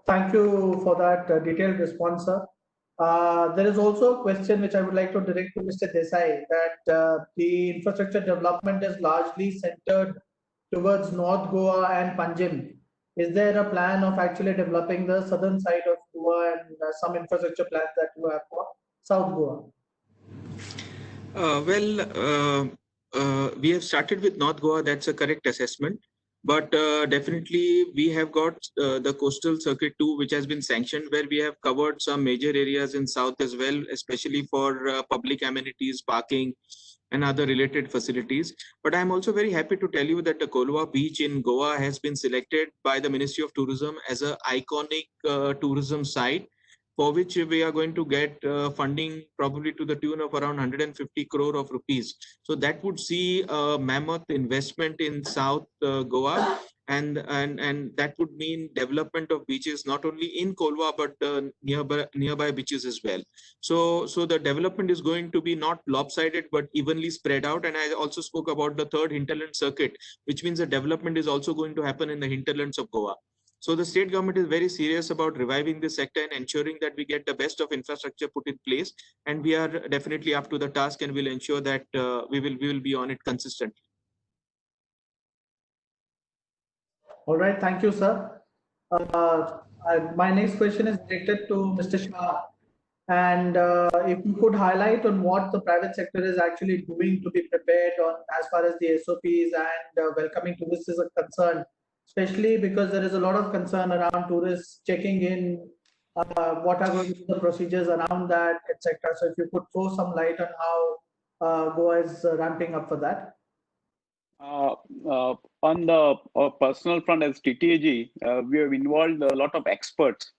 Thank you for that detailed response, sir. There is also a question which I would like to direct to Mr. Desai, that the infrastructure development is largely centered towards North Goa and Panjim. Is there a plan of actually developing the southern side of Goa and some infrastructure plans that you have for South Goa? We have started with North Goa. That's a correct assessment. But definitely we have got the coastal circuit too, which has been sanctioned, where we have covered some major areas in South as well, especially for public amenities, parking, and other related facilities. But I'm also very happy to tell you that the Kolwa beach in Goa has been selected by the Ministry of Tourism as an iconic tourism site, for which we are going to get funding probably to the tune of around 150 crore of rupees. So that would see a mammoth investment in South Goa, and that would mean development of beaches not only in Kolwa but nearby beaches as well. So the development is going to be not lopsided but evenly spread out. And I also spoke about the third hinterland circuit, which means the development is also going to happen in the hinterlands of Goa. So the state government is very serious about reviving this sector and ensuring that we get the best of infrastructure put in place. And we are definitely up to the task, and will ensure that we will be on it consistently. All right, thank you, sir. My next question is directed to Mr. Shah. And if you could highlight on what the private sector is actually doing to be prepared on as far as the SOPs and welcoming tourists is concerned, especially because there is a lot of concern around tourists checking in, what are going to be the procedures around that, etc. So if you could throw some light on how Goa is ramping up for that. On the personal front as TTAG, we have involved a lot of experts,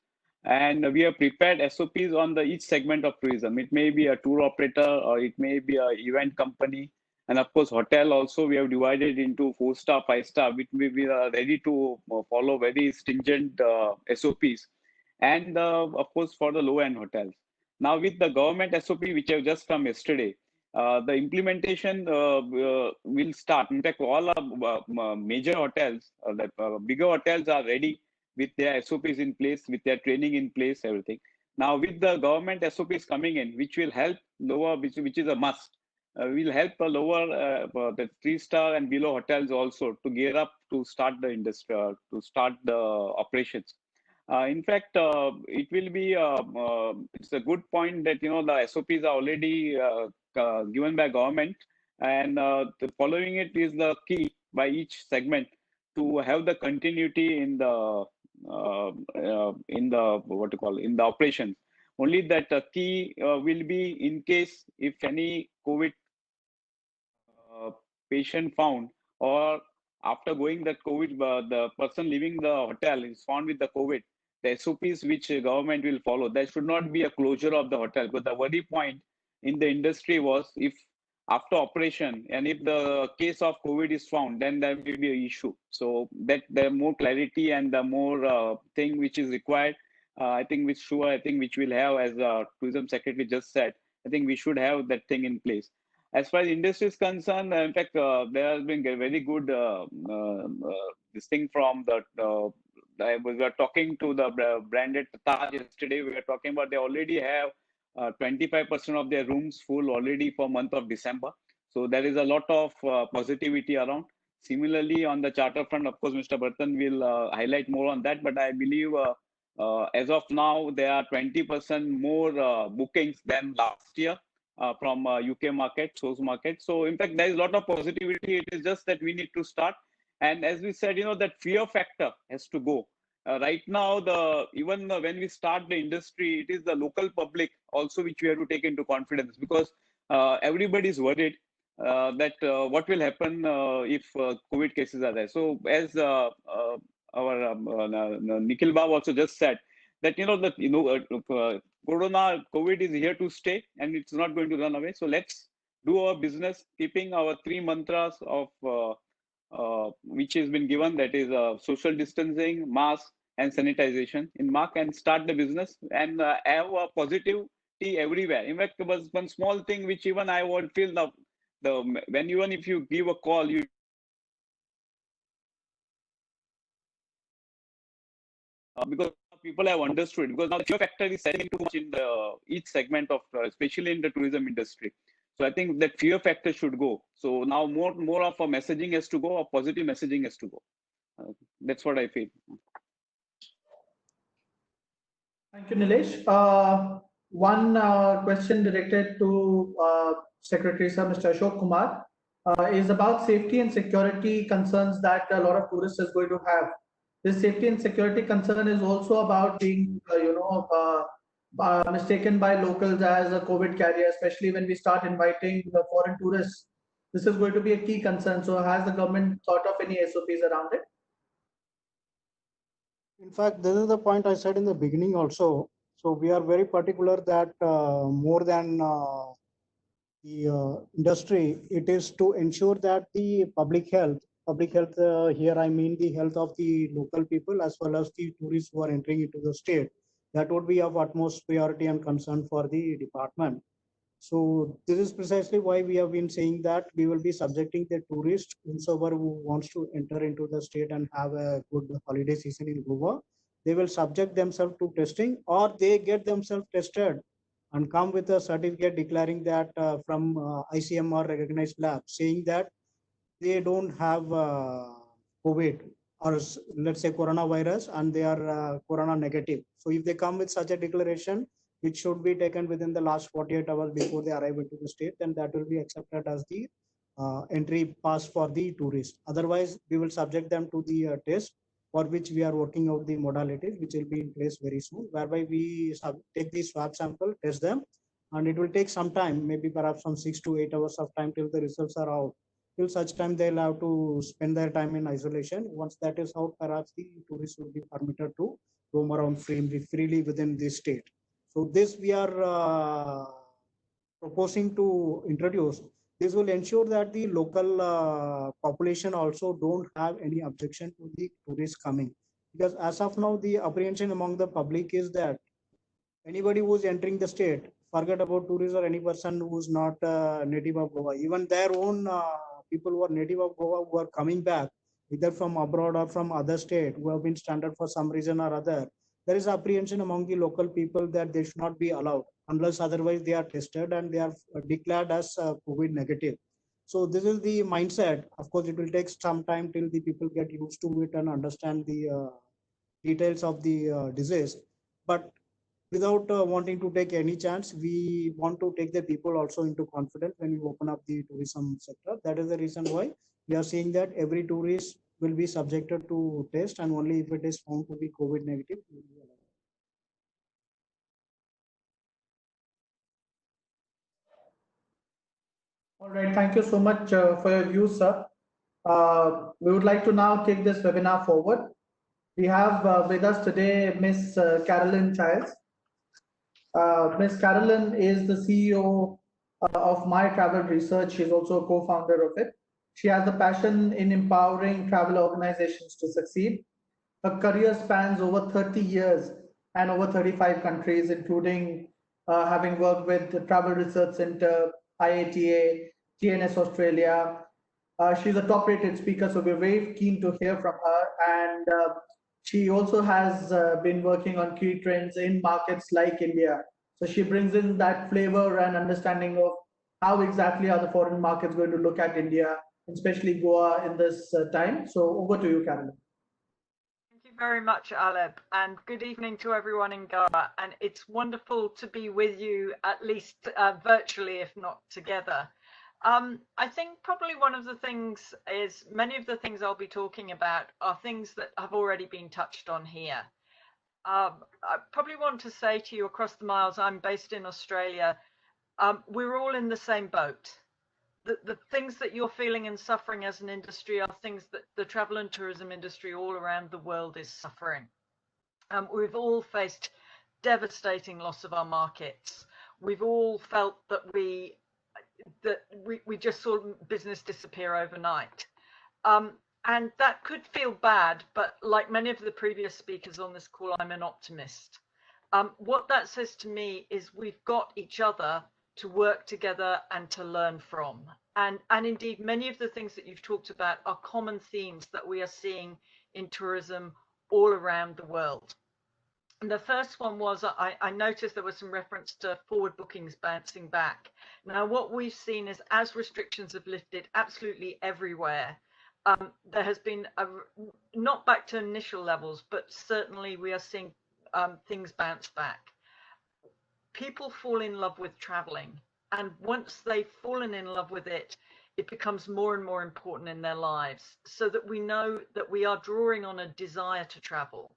and we have prepared SOPs on each segment of tourism. It may be a tour operator, or it may be an event company, and of course hotel also we have divided into 4-star, 5-star, which we are ready to follow very stringent SOPs, and of course for the low-end hotels. Now with the government SOP which have just come yesterday, the implementation will start. In fact, all our major hotels, bigger hotels are ready with their SOPs in place, with their training in place, everything. Now, with the government SOPs coming in, which will help lower, which is a must, will help lower the 3-star and below hotels also to gear up to start the industry, to start the operations. In fact, it will be it's a good point that the SOPs are already given by government, and the following it is the key by each segment to have the continuity in the what to call, in the operations. Only that key will be in case if any COVID patient found, or after going that COVID, the person leaving the hotel is found with the COVID, the SOPs which government will follow, there should not be a closure of the hotel. But the worry point in the industry was if after operation and if the case of COVID is found, then there will be an issue. So that the more clarity and the more thing which is required, I think which sure, I think which we'll have, as tourism secretary just said, I think we should have that thing in place. As far as industry is concerned, in fact, there has been a very good this thing from the. We were talking to the branded TAG yesterday. We were talking about they already have 25% of their rooms full already for month of December. So there is a lot of positivity around. Similarly, on the charter front, of course, Mr. Burton will highlight more on that. But I believe as of now, there are 20% more bookings than last year. From UK market, source market. So in fact, there is a lot of positivity. It is just that we need to start. And as we said, that fear factor has to go. Right now, even when we start the industry, it is the local public also which we have to take into confidence, because everybody is worried that what will happen if COVID cases are there. So as our Nikhil Babu also just said, that Corona, COVID is here to stay and it's not going to run away. So let's do our business, keeping our 3 mantras of which has been given, that is social distancing, mask, and sanitization in mark, and start the business and have a positivity everywhere. In fact, there was one small thing which even I would feel when even if you give a call, you because people have understood, because now the fear factor is setting too much in each segment of, especially in the tourism industry. So I think that fear factor should go. So now more of a messaging has to go, a positive messaging has to go. That's what I feel. Thank you, Nilesh. One question directed to Secretary Sir, Mr. Ashok Kumar, is about safety and security concerns that a lot of tourists is going to have. This safety and security concern is also about being, mistaken by locals as a COVID carrier, especially when we start inviting the foreign tourists. This is going to be a key concern. So has the government thought of any SOPs around it? In fact, this is the point I said in the beginning also. So we are very particular that more than the industry, it is to ensure that the public health here I mean the health of the local people as well as the tourists who are entering into the state. That would be of utmost priority and concern for the department. So this is precisely why we have been saying that we will be subjecting the tourists, whosoever who wants to enter into the state and have a good holiday season in Goa, they will subject themselves to testing, or they get themselves tested and come with a certificate declaring that from ICMR recognized lab, saying that they don't have COVID or let's say coronavirus, and they are corona negative. So if they come with such a declaration, which should be taken within the last 48 hours before they arrive into the state, then that will be accepted as the entry pass for the tourist. Otherwise, we will subject them to the test, for which we are working out the modalities, which will be in place very soon, whereby we take the swab sample, test them, and it will take some time, maybe perhaps from 6 to 8 hours of time till the results are out. Till such time, they'll have to spend their time in isolation. Once that is out, perhaps the tourists will be permitted to roam around freely within the state. So this we are proposing to introduce. This will ensure that the local population also don't have any objection to the tourists coming. Because as of now, the apprehension among the public is that anybody who is entering the state forget about tourists or any person who's not native of Goa. Even their own people who are native of Goa who are coming back, either from abroad or from other state, who have been stranded for some reason or other, there is apprehension among the local people that they should not be allowed unless otherwise they are tested and they are declared as COVID negative. So this is the mindset. Of course, it will take some time till the people get used to it and understand the details of the disease. But without wanting to take any chance, we want to take the people also into confidence when we open up the tourism sector. That is the reason why we are seeing that every tourist will be subjected to test, and only if it is found to be COVID negative, will be allowed. All right, thank you so much for your views, sir. We would like to now take this webinar forward. We have with us today Miss Carolyn Childs. Ms. Carolyn is the CEO of MyTravel Research. She's also a co-founder of it. She has the passion in empowering travel organizations to succeed. Her career spans over 30 years and over 35 countries, including having worked with the Travel Research Center, IATA, TNS Australia. She's a top-rated speaker, so we're very keen to hear from her. And she also has been working on key trends in markets like India. So she brings in that flavor and understanding of how exactly are the foreign markets going to look at India, especially Goa in this time. So over to you, Carolyn. Thank you very much, Aalap, and good evening to everyone in Goa. And it's wonderful to be with you, at least virtually, if not together. I think probably one of the things is many of the things I'll be talking about are things that have already been touched on here. I probably want to say to you across the miles, I'm based in Australia, we're all in the same boat. The things that you're feeling and suffering as an industry are things that the travel and tourism industry all around the world is suffering. We've all faced devastating loss of our markets. We've all felt that we just saw business disappear overnight. And that could feel bad, but like many of the previous speakers on this call, I'm an optimist. What that says to me is we've got each other to work together and to learn from. And indeed, many of the things that you've talked about are common themes that we are seeing in tourism all around the world. And the first one was I noticed there was some reference to forward bookings bouncing back. Now, what we've seen is as restrictions have lifted absolutely everywhere, there has been not back to initial levels, but certainly we are seeing things bounce back. People fall in love with traveling, and once they've fallen in love with it, it becomes more and more important in their lives, so that we know that we are drawing on a desire to travel.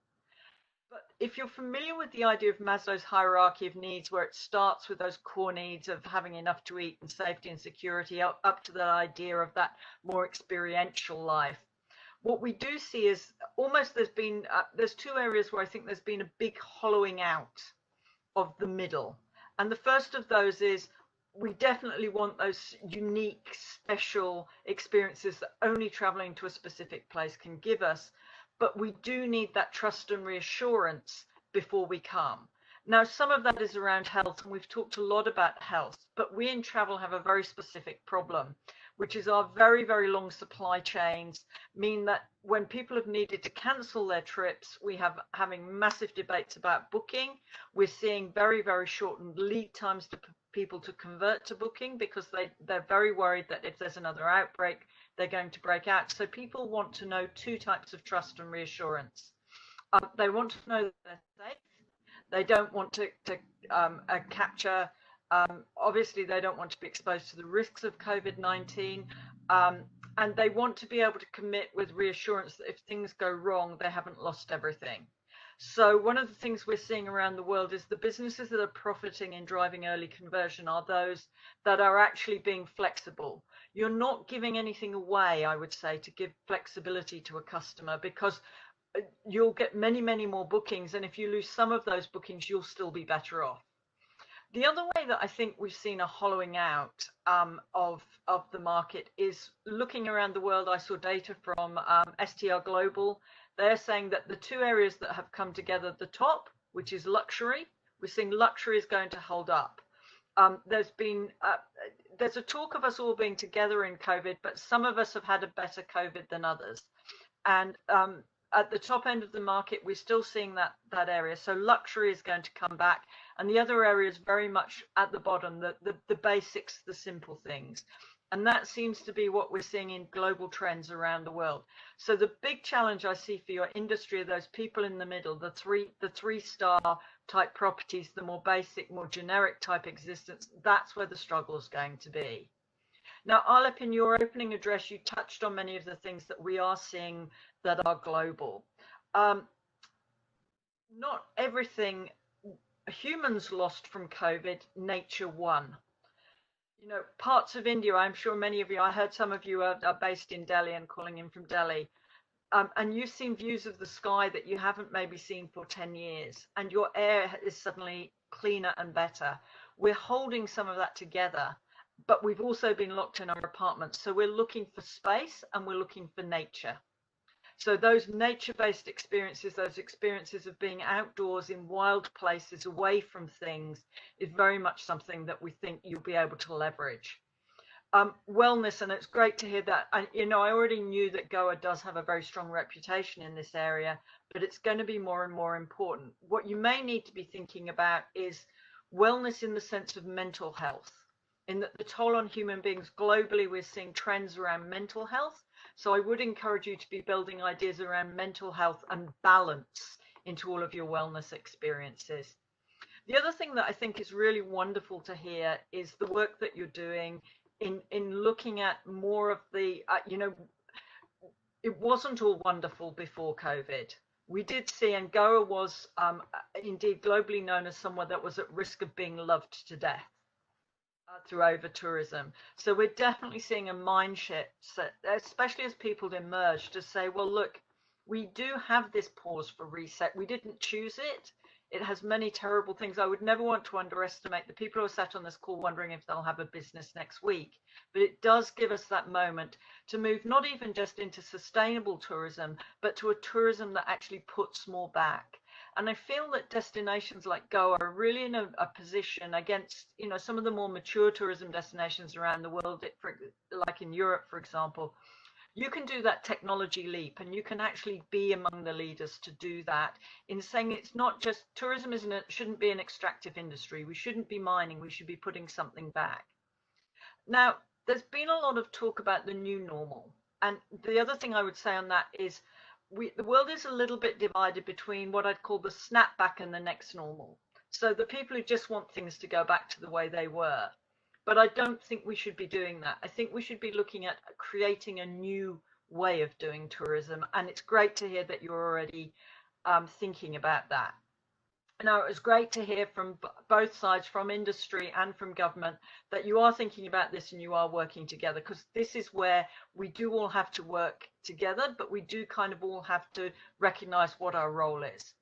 But if you're familiar with the idea of Maslow's hierarchy of needs, where it starts with those core needs of having enough to eat and safety and security, up to that idea of that more experiential life, what we do see is almost there's two areas where I think there's been a big hollowing out of the middle. And the first of those is we definitely want those unique, special experiences that only traveling to a specific place can give us. But we do need that trust and reassurance before we come. Now, some of that is around health, and we've talked a lot about health, but we in travel have a very specific problem, which is our very, very long supply chains mean that when people have needed to cancel their trips, we have having massive debates about booking. We're seeing very, very shortened lead times to people to convert to booking because they're very worried that if there's another outbreak, they're going to break out. So people want to know two types of trust and reassurance. They want to know that they're safe. They don't want to capture, obviously they don't want to be exposed to the risks of COVID-19, and they want to be able to commit with reassurance that if things go wrong, they haven't lost everything. So one of the things we're seeing around the world is the businesses that are profiting in driving early conversion are those that are actually being flexible. You're not giving anything away, I would say, to give flexibility to a customer, because you'll get many, many more bookings. And if you lose some of those bookings, you'll still be better off. The other way that I think we've seen a hollowing out of the market is looking around the world. I saw data from STR Global. They're saying that the two areas that have come together, the top, which is luxury, we're seeing luxury is going to hold up. there's a talk of us all being together in COVID, but some of us have had a better COVID than others. And at the top end of the market, we're still seeing that area. So luxury is going to come back, and the other area is very much at the bottom, the basics, the simple things. And that seems to be what we're seeing in global trends around the world. So the big challenge I see for your industry are those people in the middle, the three-star type properties, the more basic, more generic type existence. That's where the struggle is going to be. Now, Aalap, in your opening address, you touched on many of the things that we are seeing that are global. Not everything humans lost from COVID, nature won. You know, parts of India, I'm sure many of you, I heard some of you are based in Delhi and calling in from Delhi. And you've seen views of the sky that you haven't maybe seen for 10 years. And your air is suddenly cleaner and better. We're holding some of that together, but we've also been locked in our apartments. So we're looking for space and we're looking for nature. So those nature-based experiences, those experiences of being outdoors in wild places away from things, is very much something that we think you'll be able to leverage. Wellness, and it's great to hear that. You know, I already knew that Goa does have a very strong reputation in this area, but it's going to be more and more important. What you may need to be thinking about is wellness in the sense of mental health, in that the toll on human beings globally, we're seeing trends around mental health. So I would encourage you to be building ideas around mental health and balance into all of your wellness experiences. The other thing that I think is really wonderful to hear is the work that you're doing in looking at more of the, you know, it wasn't all wonderful before COVID. We did see, and Goa was indeed globally known as somewhere that was at risk of being loved to death through over-tourism. So we're definitely seeing a mind shift, especially as people emerge, to say, well, look, we do have this pause for reset. We didn't choose it. It has many terrible things. I would never want to underestimate the people who are sat on this call wondering if they'll have a business next week. But it does give us that moment to move not even just into sustainable tourism, but to a tourism that actually puts more back. And I feel that destinations like Goa are really in a position against, you know, some of the more mature tourism destinations around the world, like in Europe, for example. You can do that technology leap, and you can actually be among the leaders to do that, in saying it's not just tourism shouldn't be an extractive industry. We shouldn't be mining. We should be putting something back. Now, there's been a lot of talk about the new normal. And the other thing I would say on that is the world is a little bit divided between what I'd call the snapback and the next normal. So the people who just want things to go back to the way they were. But I don't think we should be doing that. I think we should be looking at creating a new way of doing tourism. And it's great to hear that you're already thinking about that. Now, it was great to hear from both sides, from industry and from government, that you are thinking about this and you are working together, because this is where we do all have to work together, but we do kind of all have to recognize what our role is.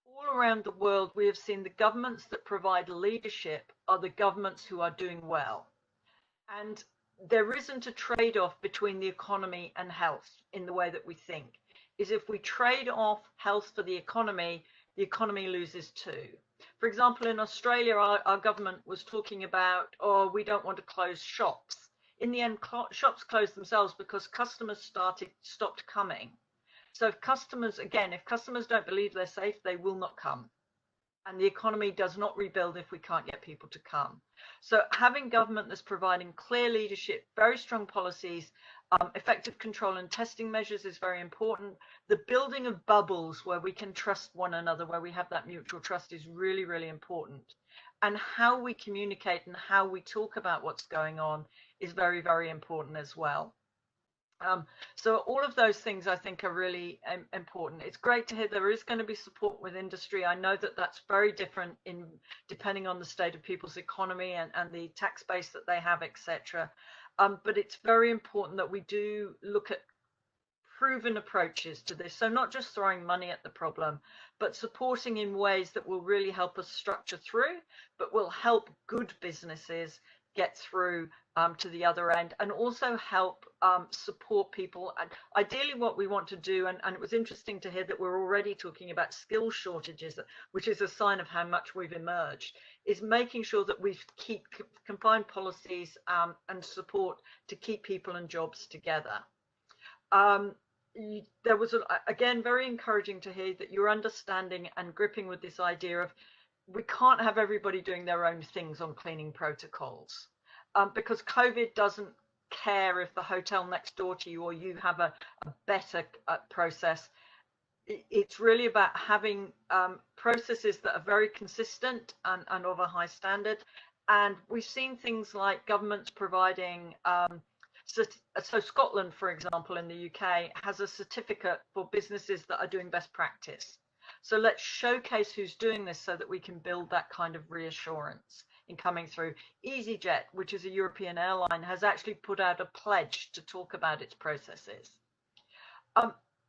All around the world, we have seen the governments that provide leadership are the governments who are doing well. And there isn't a trade-off between the economy and health in the way that we think. Is if we trade off health for the economy loses too. For example, in Australia, our government was talking about, oh, we don't want to close shops. In the end, shops closed themselves because customers stopped coming. So if customers don't believe they're safe, they will not come. And the economy does not rebuild if we can't get people to come. So having government that's providing clear leadership, very strong policies, effective control and testing measures is very important. The building of bubbles where we can trust one another, where we have that mutual trust, is really, really important. And how we communicate and how we talk about what's going on is very, very important as well. So all of those things I think are really important. It's great to hear there is going to be support with industry. I know that that's very different depending on the state of people's economy and the tax base that they have, etc. But it's very important that we do look at proven approaches to this. So not just throwing money at the problem, but supporting in ways that will really help us structure through, but will help good businesses get through to the other end, and also help support people. And ideally what we want to do, and it was interesting to hear that we're already talking about skill shortages, which is a sign of how much we've emerged, is making sure that we can find policies and support to keep people and jobs together. There was, again, very encouraging to hear that you're understanding and gripping with this idea of we can't have everybody doing their own things on cleaning protocols, because COVID doesn't care if the hotel next door to you or you have a better process. It's really about having processes that are very consistent and of a high standard. And we've seen things like governments providing, so Scotland, for example, in the UK, has a certificate for businesses that are doing best practice. So let's showcase who's doing this so that we can build that kind of reassurance in coming through. EasyJet, which is a European airline, has actually put out a pledge to talk about its processes.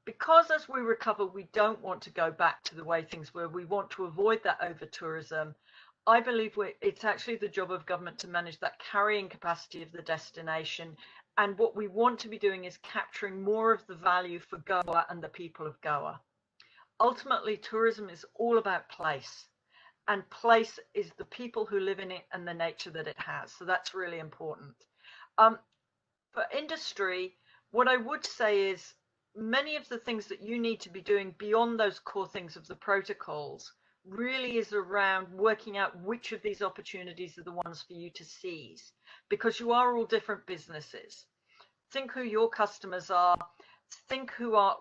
Because as we recover, we don't want to go back to the way things were. We want to avoid that over-tourism. I believe it's actually the job of government to manage that carrying capacity of the destination. And what we want to be doing is capturing more of the value for Goa and the people of Goa. Ultimately, tourism is all about place, and place is the people who live in it and the nature that it has. So that's really important. For industry, what I would say is many of the things that you need to be doing beyond those core things of the protocols really is around working out which of these opportunities are the ones for you to seize, because you are all different businesses. Think who your customers are. Think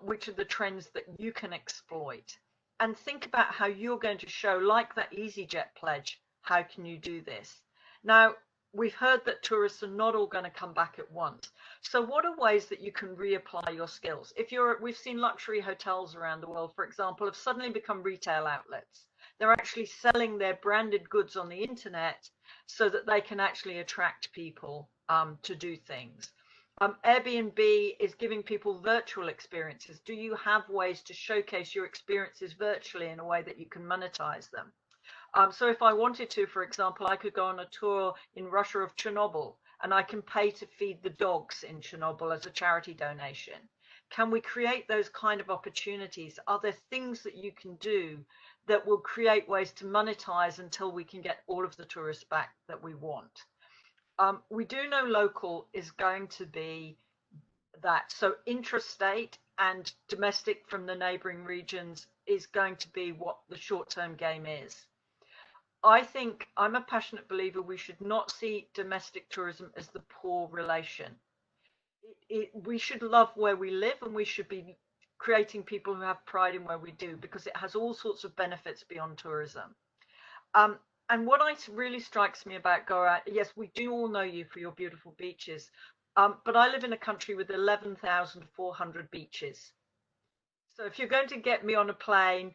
which are the trends that you can exploit, and think about how you're going to show, like that EasyJet pledge, how can you do this? Now, we've heard that tourists are not all going to come back at once. So what are ways that you can reapply your skills? We've seen luxury hotels around the world, for example, have suddenly become retail outlets. They're actually selling their branded goods on the internet so that they can actually attract people to do things. Airbnb is giving people virtual experiences. Do you have ways to showcase your experiences virtually in a way that you can monetize them? So if I wanted to, for example, I could go on a tour in Russia of Chernobyl, and I can pay to feed the dogs in Chernobyl as a charity donation. Can we create those kind of opportunities? Are there things that you can do that will create ways to monetize until we can get all of the tourists back that we want? We do know local is going to be that. So intrastate and domestic from the neighboring regions is going to be what the short-term game is. I think I'm a passionate believer we should not see domestic tourism as the poor relation. We should love where we live, and we should be creating people who have pride in where we do, because it has all sorts of benefits beyond tourism. And what really strikes me about Goa, yes, we do all know you for your beautiful beaches, but I live in a country with 11,400 beaches. So if you're going to get me on a plane,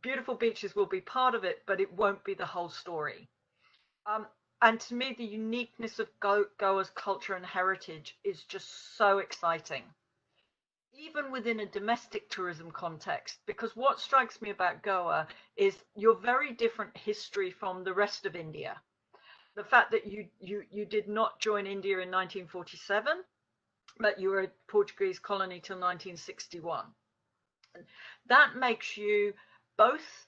beautiful beaches will be part of it, but it won't be the whole story. And to me, the uniqueness of Goa's culture and heritage is just so exciting, even within a domestic tourism context, because what strikes me about Goa is your very different history from the rest of India. The fact that you did not join India in 1947, but you were a Portuguese colony till 1961. And that makes you both,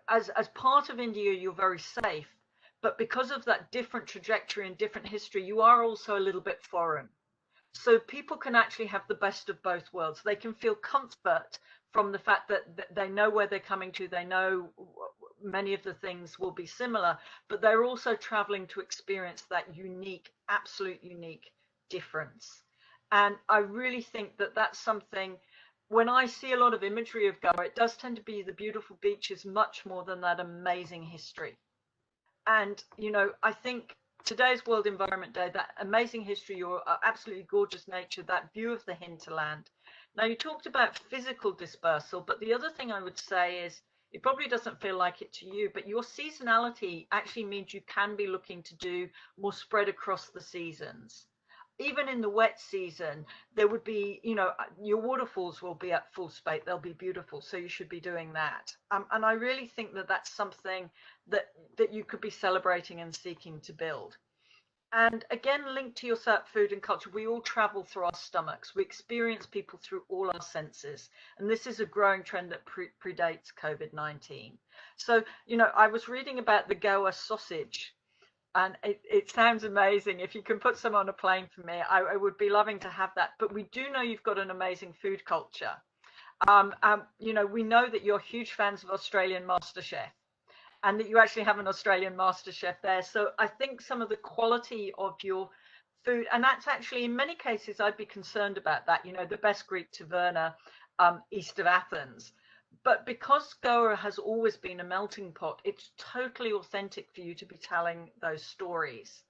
as part of India, you're very safe, but because of that different trajectory and different history, you are also a little bit foreign. So people can actually have the best of both worlds. They can feel comfort from the fact that they know where they're coming to. They know many of the things will be similar, but they're also traveling to experience that unique, absolute unique difference. And I really think that that's something, when I see a lot of imagery of Goa, it does tend to be the beautiful beaches much more than that amazing history. And, you know, I think today's World Environment Day, that amazing history, your absolutely gorgeous nature, that view of the hinterland. Now, you talked about physical dispersal, but the other thing I would say is, it probably doesn't feel like it to you, but your seasonality actually means you can be looking to do more spread across the seasons. Even in the wet season, there would be, you know, your waterfalls will be at full spate. They'll be beautiful. So you should be doing that. And I really think that that's something that you could be celebrating and seeking to build. And again, linked to your food and culture, we all travel through our stomachs. We experience people through all our senses. And this is a growing trend that predates COVID-19. So, I was reading about the Goa sausage, and it sounds amazing. If you can put some on a plane for me, I would be loving to have that. But we do know you've got an amazing food culture. We know that you're huge fans of Australian MasterChef, and that you actually have an Australian MasterChef there. So I think some of the quality of your food, and that's actually in many cases I'd be concerned about that, the best Greek taverna east of Athens. But because Goa has always been a melting pot, it's totally authentic for you to be telling those stories.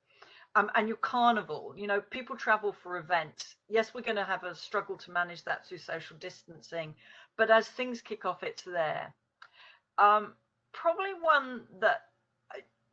And your carnival, people travel for events. Yes, we're going to have a struggle to manage that through social distancing, but as things kick off, it's there. Probably one that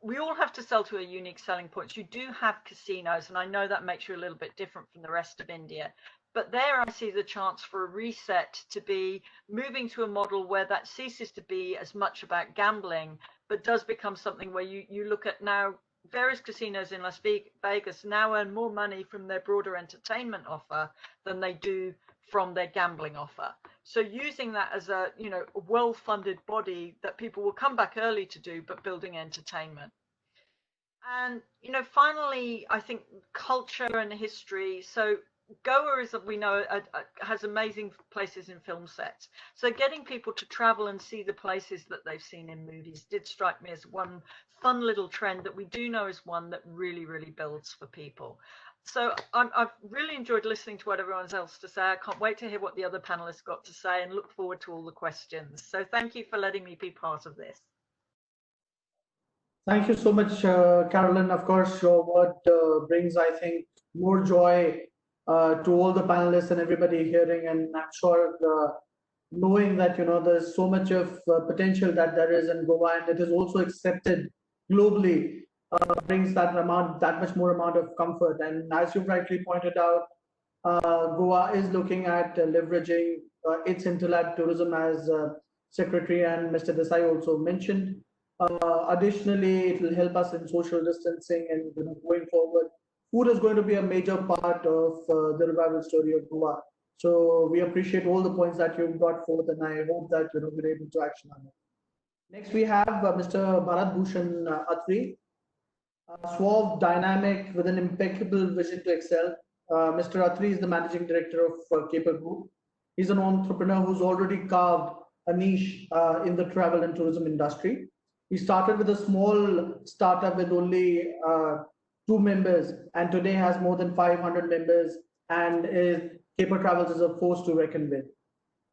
we all have to sell to a unique selling point. You do have casinos, and I know that makes you a little bit different from the rest of India. But there I see the chance for a reset, to be moving to a model where that ceases to be as much about gambling, but does become something where you look at now various casinos in Las Vegas now earn more money from their broader entertainment offer than they do from their gambling offer. So using that as a well-funded body that people will come back early to do, but building entertainment. And finally, I think culture and history. So Goa, is, we know, has amazing places in film sets. So getting people to travel and see the places that they've seen in movies did strike me as one fun little trend that we do know is one that really, really builds for people. So I've really enjoyed listening to what everyone else to say. I can't wait to hear what the other panelists got to say, and look forward to all the questions. So thank you for letting me be part of this. Thank you so much, Carolyn. Of course, your word brings, I think, more joy to all the panelists and everybody hearing. And I'm sure knowing that, there's so much of potential that there is in Goa, and it is also accepted globally, brings that much more amount of comfort. And as you rightly pointed out, Goa is looking at leveraging its intellectual tourism, as Secretary and Mr. Desai also mentioned. Additionally, it will help us in social distancing, and going forward, food is going to be a major part of the revival story of Goa. So we appreciate all the points that you've brought forth, and I hope that we're able to action on it. Next, we have Mr. Bharat Bhushan Atree, suave, dynamic, with an impeccable vision to excel. Mr. Atree is the managing director of Kepa Group. He's an entrepreneur who's already carved a niche in the travel and tourism industry. He started with a small startup with only 2 members, and today has more than 500 members, and Kepa Travels is a force to reckon with.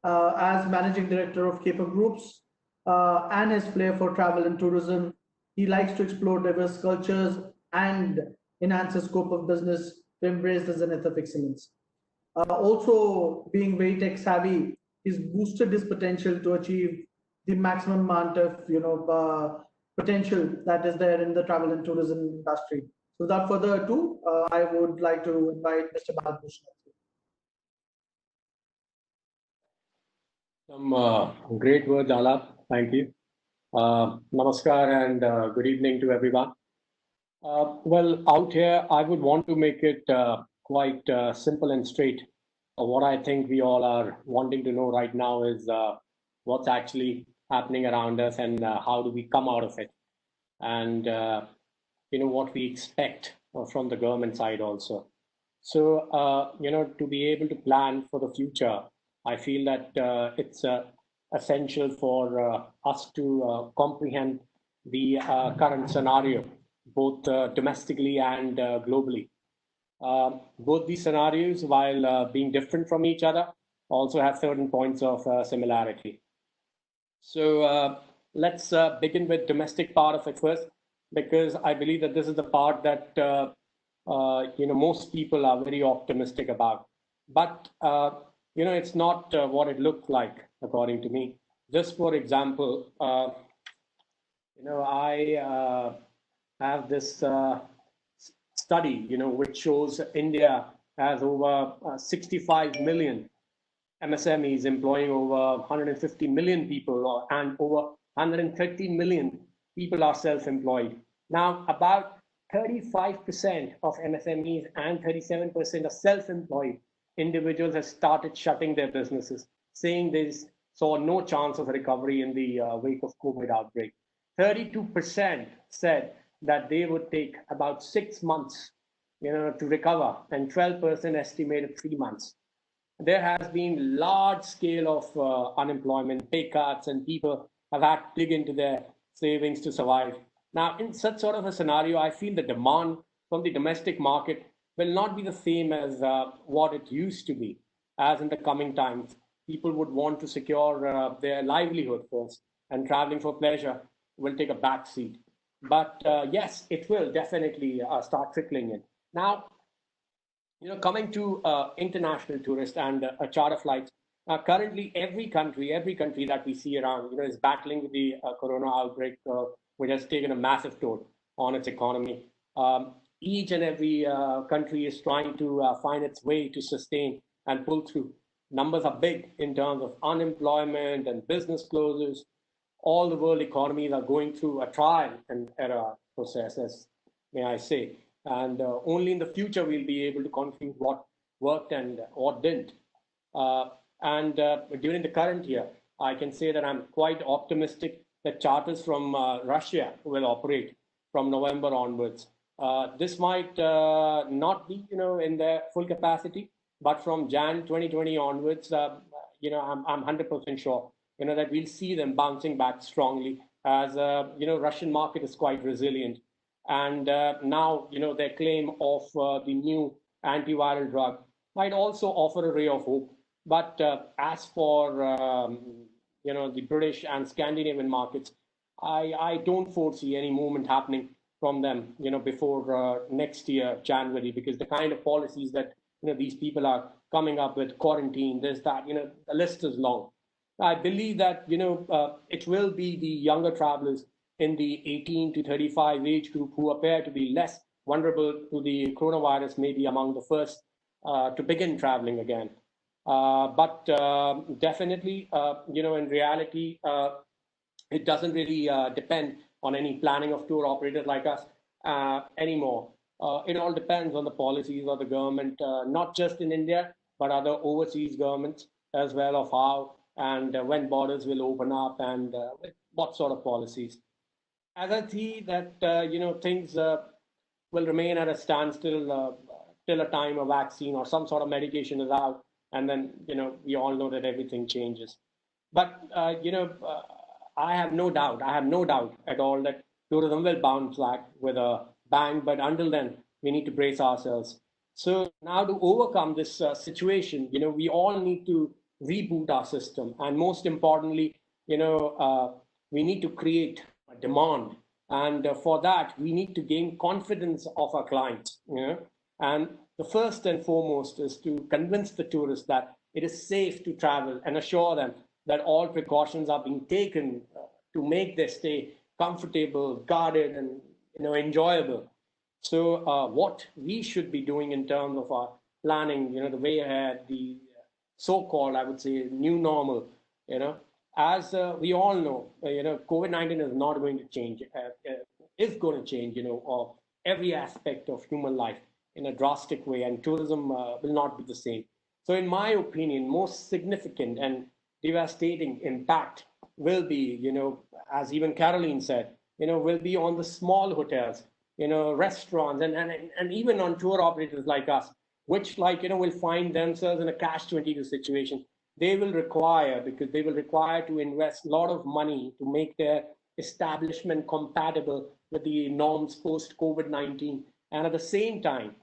As managing director of Kepa Groups and his flair for travel and tourism, he likes to explore diverse cultures and enhance the scope of business to embrace the zenith of excellence. Also, being very tech savvy, he's boosted his potential to achieve the maximum amount of potential that is there in the travel and tourism industry. So without further ado, I would like to invite Mr. Bharat Bhushan. Some great words, Aalap. Thank you. Namaskar and good evening to everyone. Well, out here, I would want to make it quite simple and straight. What I think we all are wanting to know right now is what's actually happening around us, and how do we come out of it, and what we expect from the government side also. So to be able to plan for the future, I feel that it's essential for us to comprehend the current scenario, both domestically and globally. Both these scenarios, while being different from each other, also have certain points of similarity. So let's begin with domestic part of it first, because I believe that this is the part that most people are very optimistic about. But it's not what it looks like, according to me. Just for example, I have this study, which shows India has over 65 million MSMEs employing over 150 million people, and over 130 million people are self-employed. Now, about 35% of MSMEs and 37% of self-employed individuals have started shutting their businesses, saying they saw no chance of recovery in the wake of COVID outbreak. 32% said that they would take about 6 months, to recover, and 12% estimated 3 months. There has been large scale of unemployment, pay cuts, and people have had to dig into their savings to survive. Now, in such sort of a scenario, I feel the demand from the domestic market will not be the same as what it used to be, as in the coming times. People would want to secure their livelihood first, and traveling for pleasure will take a back seat. But yes, it will definitely start trickling in. Now, coming to international tourists and charter flights, currently every country that we see around, is battling with the corona outbreak, which has taken a massive toll on its economy. Each and every country is trying to find its way to sustain and pull through. Numbers are big in terms of unemployment and business closures. All the world economies are going through a trial and error process, as may I say. And only in the future we'll be able to conclude what worked and what didn't. And during the current year, I can say that I'm quite optimistic that charters from Russia will operate from November onwards. This might not be, in their full capacity, but from Jan 2020 onwards, I'm 100% sure, that we'll see them bouncing back strongly, as Russian market is quite resilient. And now, their claim of the new antiviral drug might also offer a ray of hope. But as for, the British and Scandinavian markets, I don't foresee any movement happening from them, before next year, January, because the kind of policies that, these people are coming up with, quarantine, this, that, the list is long. I believe that, it will be the younger travelers in the 18 to 35 age group who appear to be less vulnerable to the coronavirus, maybe among the first to begin traveling again. But definitely, in reality, it doesn't really depend on any planning of tour operators like us anymore. It all depends on the policies of the government, not just in India, but other overseas governments as well, of how and when borders will open up and what sort of policies. As I see that, things will remain at a standstill till a time a vaccine or some sort of medication is out, and then, we all know that everything changes. But, I have no doubt at all that tourism will bounce back with a bang, but until then, we need to brace ourselves. So now, to overcome this situation, we all need to reboot our system. And most importantly, we need to create a demand. And for that, we need to gain confidence of our clients. And the first and foremost is to convince the tourists that it is safe to travel, and assure them that all precautions are being taken to make their stay comfortable, guarded, and enjoyable. So what we should be doing in terms of our planning, the way ahead, the so-called, I would say, new normal, as we all know, COVID-19 is not going to change, is going to change, every aspect of human life in a drastic way, and tourism will not be the same. So in my opinion, most significant and devastating impact will be, as even Carolyn said, will be on the small hotels, restaurants, and even on tour operators like us, which will find themselves in a catch-22 situation. They will require to invest a lot of money to make their establishment compatible with the norms post-COVID-19. And at the same time,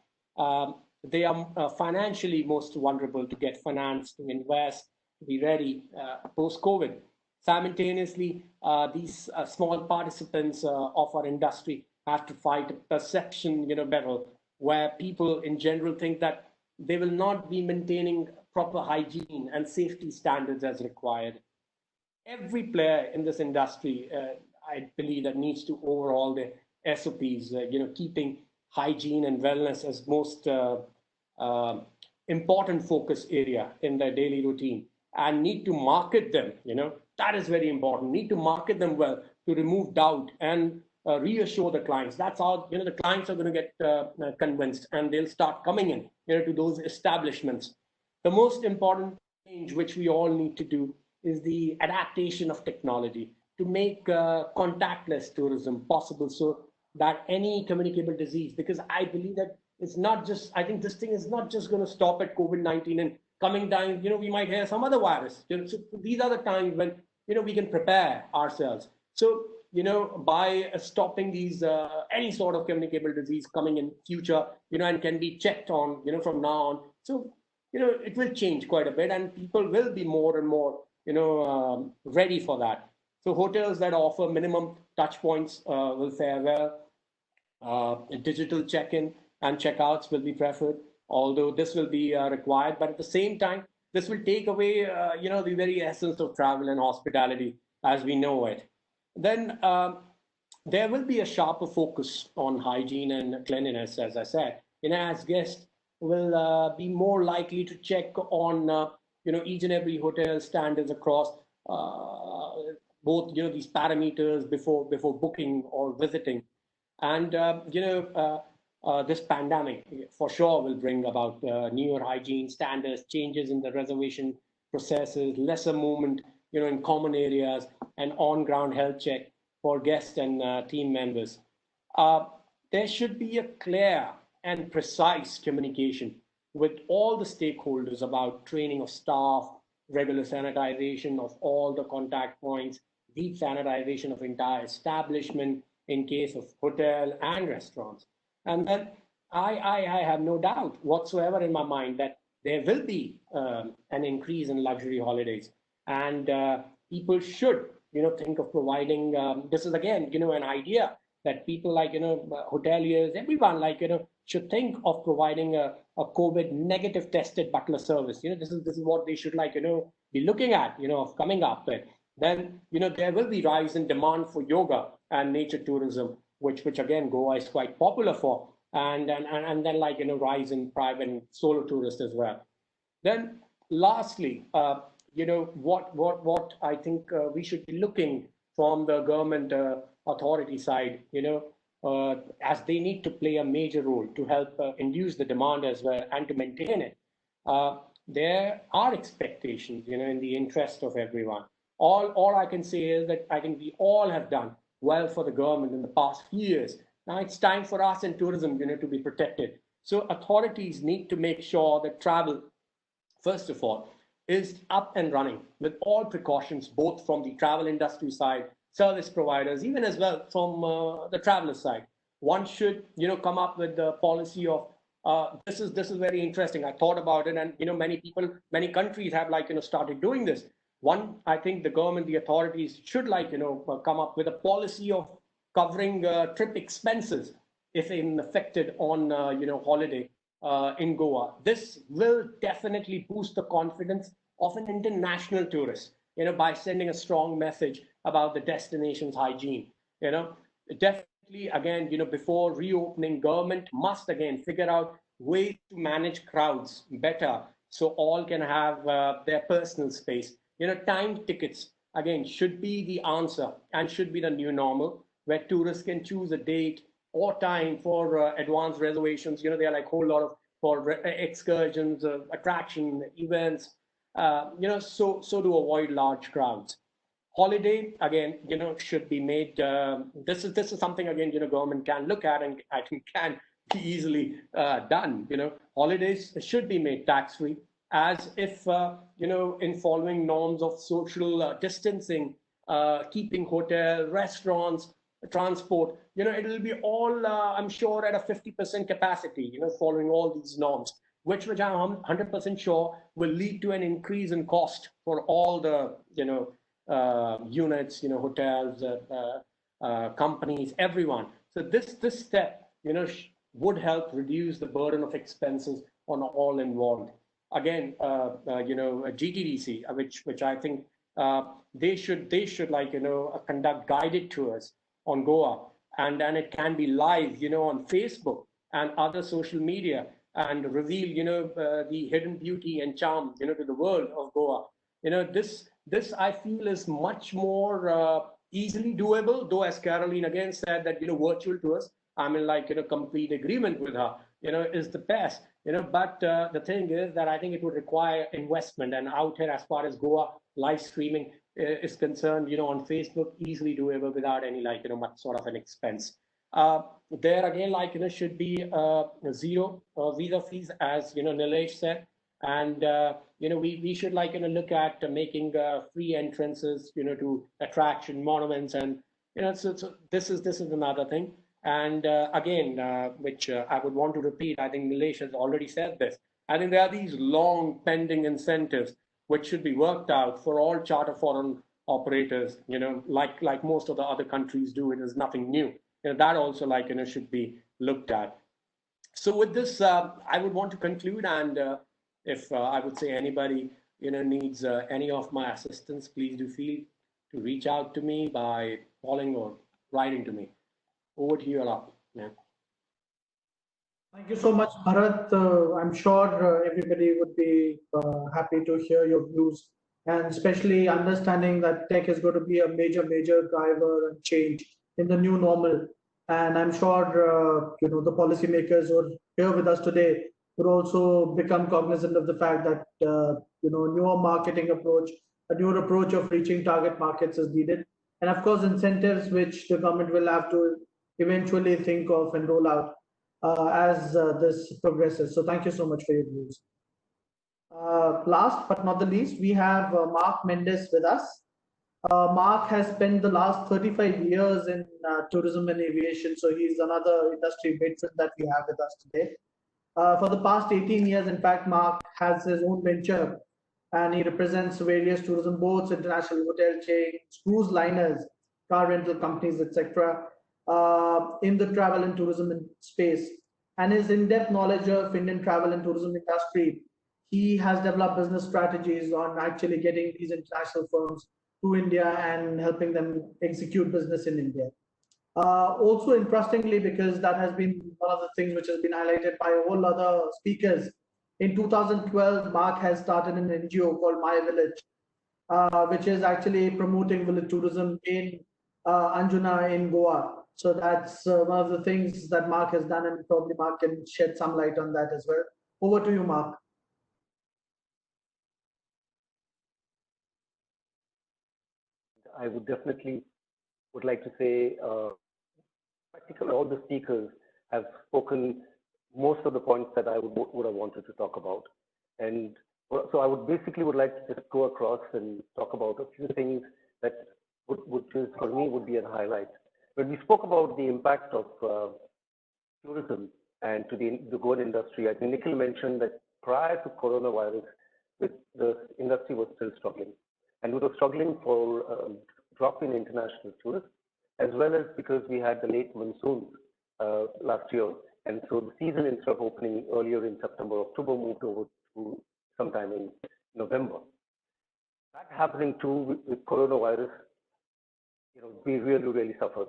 they are financially most vulnerable to get finance, to invest, to be ready post-COVID. Simultaneously, these small participants of our industry have to fight a perception battle, where people in general think that they will not be maintaining proper hygiene and safety standards as required. Every player in this industry, I believe, that needs to overhaul their SOPs, keeping hygiene and wellness as most important focus area in their daily routine, and need to market them, that is very important, need to market them well to remove doubt and reassure the clients. That's how, the clients are going to get convinced, and they'll start coming in, to those establishments. The most important change which we all need to do is the adaptation of technology to make contactless tourism possible, so that any communicable disease, because I believe that it's not just, I think this thing is not just going to stop at COVID-19 and coming down, we might hear some other virus. So these are the times when, we can prepare ourselves. So, by stopping these, any sort of communicable disease coming in future, and can be checked on, from now on. So, it will change quite a bit, and people will be more and more, ready for that. So hotels that offer minimum touch points will fare well. Digital check-in and checkouts will be preferred, although this will be required. But at the same time, this will take away, the very essence of travel and hospitality as we know it. Then there will be a sharper focus on hygiene and cleanliness, as I said. As guests will be more likely to check on, each and every hotel standards across both, these parameters before booking or visiting. And, this pandemic for sure will bring about newer hygiene standards, changes in the reservation processes, lesser movement, in common areas, and on-ground health check for guests and team members. There should be a clear and precise communication with all the stakeholders about training of staff, regular sanitization of all the contact points, deep sanitization of entire establishment in case of hotel and restaurants. And then I have no doubt whatsoever in my mind that there will be an increase in luxury holidays, and people should, think of providing. This is again, an idea that people like, hoteliers, everyone like, should think of providing a COVID negative tested butler service. This is what they should like, be looking at, of coming up with. Then, there will be rise in demand for yoga and nature tourism, which again, Goa is quite popular for. And then like, rise in private and solo tourists as well. Then lastly, what I think we should be looking from the government authority side, as they need to play a major role to help induce the demand as well and to maintain it. There are expectations, in the interest of everyone. All I can say is that I think we all have done well for the government in the past few years. Now it's time for us in tourism, to be protected. So authorities need to make sure that travel, first of all, is up and running with all precautions, both from the travel industry side, service providers, even as well from the traveler side. One should, come up with the policy of this is very interesting. I thought about it, and many countries have like started doing this. One, I think the government, the authorities should like come up with a policy of covering trip expenses if affected on holiday in Goa. This will definitely boost the confidence of an international tourist, by sending a strong message about the destination's hygiene. Definitely again, before reopening, government must again figure out ways to manage crowds better so all can have their personal space. Timed tickets again should be the answer and should be the new normal, where tourists can choose a date or time for advanced reservations. There are like a whole lot of for excursions, attraction events, so to avoid large crowds. Holiday again, should be made. This is something again, government can look at and I think can be easily done. Holidays should be made tax-free, as if in following norms of social distancing, keeping hotel, restaurants, transport, it will be all, I'm sure, at a 50% capacity, following all these norms, which I'm 100% sure will lead to an increase in cost for all the, units, hotels, companies, everyone. So this step, would help reduce the burden of expenses on all involved. Again, GTDC, which I think they should like, conduct guided tours on Goa, and then it can be live, on Facebook and other social media, and reveal, the hidden beauty and charm, to the world of Goa. This I feel is much more easily doable, though as Carolyn again said that, virtual tours, I mean, like, complete agreement with her, is the best, but the thing is that I think it would require investment. And out here, as far as Goa live streaming is concerned, on Facebook, easily doable without any, like, much sort of an expense. There again, like, should be zero visa fees, as, Nilesh said. And, we should, like, look at making free entrances, to attraction monuments. And, so this is another thing. And again, which I would want to repeat, I think Nilesh has already said this. I think there are these long pending incentives which should be worked out for all charter foreign operators, like most of the other countries do. It is nothing new. That also, like, should be looked at. So with this, I would want to conclude. And if I would say anybody, needs any of my assistance, please do feel to reach out to me by calling or writing to me. Over to you, Aalap. Yeah. Thank you so much, Bharat. I'm sure everybody would be happy to hear your views, and especially understanding that tech is going to be a major driver and change in the new normal. And I'm sure the policymakers who are here with us today would also become cognizant of the fact that newer marketing approach, a newer approach of reaching target markets is needed, and of course incentives which the government will have to eventually think of and roll out as this progresses. So thank you so much for your views. Last but not the least, we have Mark Mendes with us. Mark has spent the last 35 years in tourism and aviation, so he's another industry veteran that we have with us today. For the past 18 years, in fact, Mark has his own venture, and he represents various tourism boards, international hotel chains, cruise liners, car rental companies, etc., in the travel and tourism space. And his in-depth knowledge of Indian travel and tourism industry, he has developed business strategies on actually getting these international firms to India and helping them execute business in India. Also, interestingly, because that has been one of the things which has been highlighted by all other speakers, in 2012, Mark has started an NGO called My Village, which is actually promoting village tourism in Anjuna in Goa. So that's one of the things that Mark has done, and probably Mark can shed some light on that as well. Over to you, Mark. I would definitely like to say, practically all the speakers have spoken most of the points that I would have wanted to talk about. And so I would like to just go across and talk about a few things that would for me would be a highlight. When we spoke about the impact of tourism and to the Goa industry, I think Nikhil mentioned that prior to coronavirus, the industry was still struggling. And we were struggling for drop in international tourists, as well as because we had the late monsoons last year. And so the season, instead of opening earlier in September, October, moved over to sometime in November. That happening too with coronavirus, we really suffered.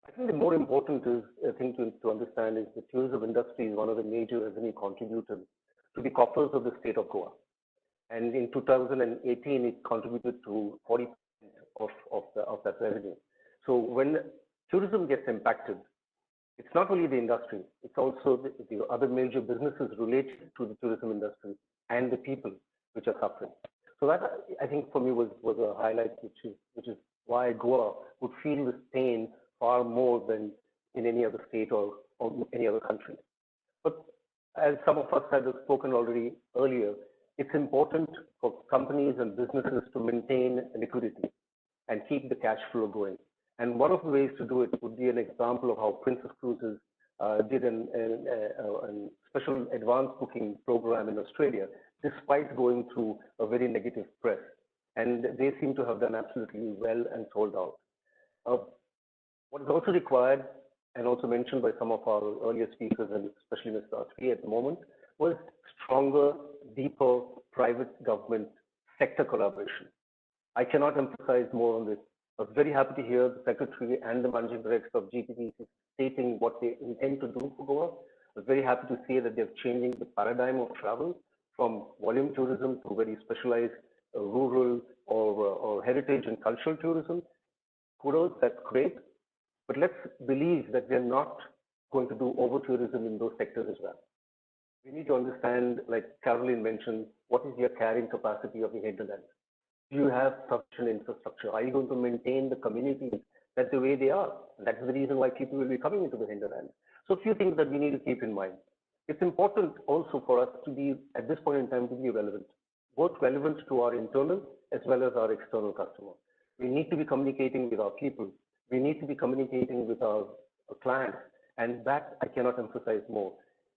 I think the more important thing to understand is the tourism industry is one of the major revenue contributors to the coffers of the state of Goa. And in 2018, it contributed to 40% of that revenue. So when tourism gets impacted, it's not only the industry, it's also the other major businesses related to the tourism industry and the people which are suffering. So that, I think, for me was a highlight, which is why Goa would feel this pain far more than in any other state or any other country. But as some of us had spoken already earlier, it's important for companies and businesses to maintain liquidity and keep the cash flow going. And one of the ways to do it would be an example of how Princess Cruises did a special advance booking program in Australia, despite going through a very negative press. And they seem to have done absolutely well and sold out. What is also required, and also mentioned by some of our earlier speakers, and especially Mr. Atree at the moment, was stronger, deeper private government sector collaboration. I cannot emphasize more on this. I was very happy to hear the Secretary and the Managing Director of GTDC stating what they intend to do for Goa. I was very happy to see that they're changing the paradigm of travel from volume tourism to very specialized rural or heritage and cultural tourism. kudos, that's great. But let's believe that we're not going to do over-tourism in those sectors as well. We need to understand, like Carolyn mentioned, what is your carrying capacity of the hinterland? Do you have sufficient infrastructure? Are you going to maintain the communities that the way they are? That's the reason why people will be coming into the hinterland. So a few things that we need to keep in mind. It's important also for us to be, at this point in time, to be relevant, both relevant to our internal as well as our external customer. We need to be communicating with our people. We need to be communicating with our clients. And that I cannot emphasize more.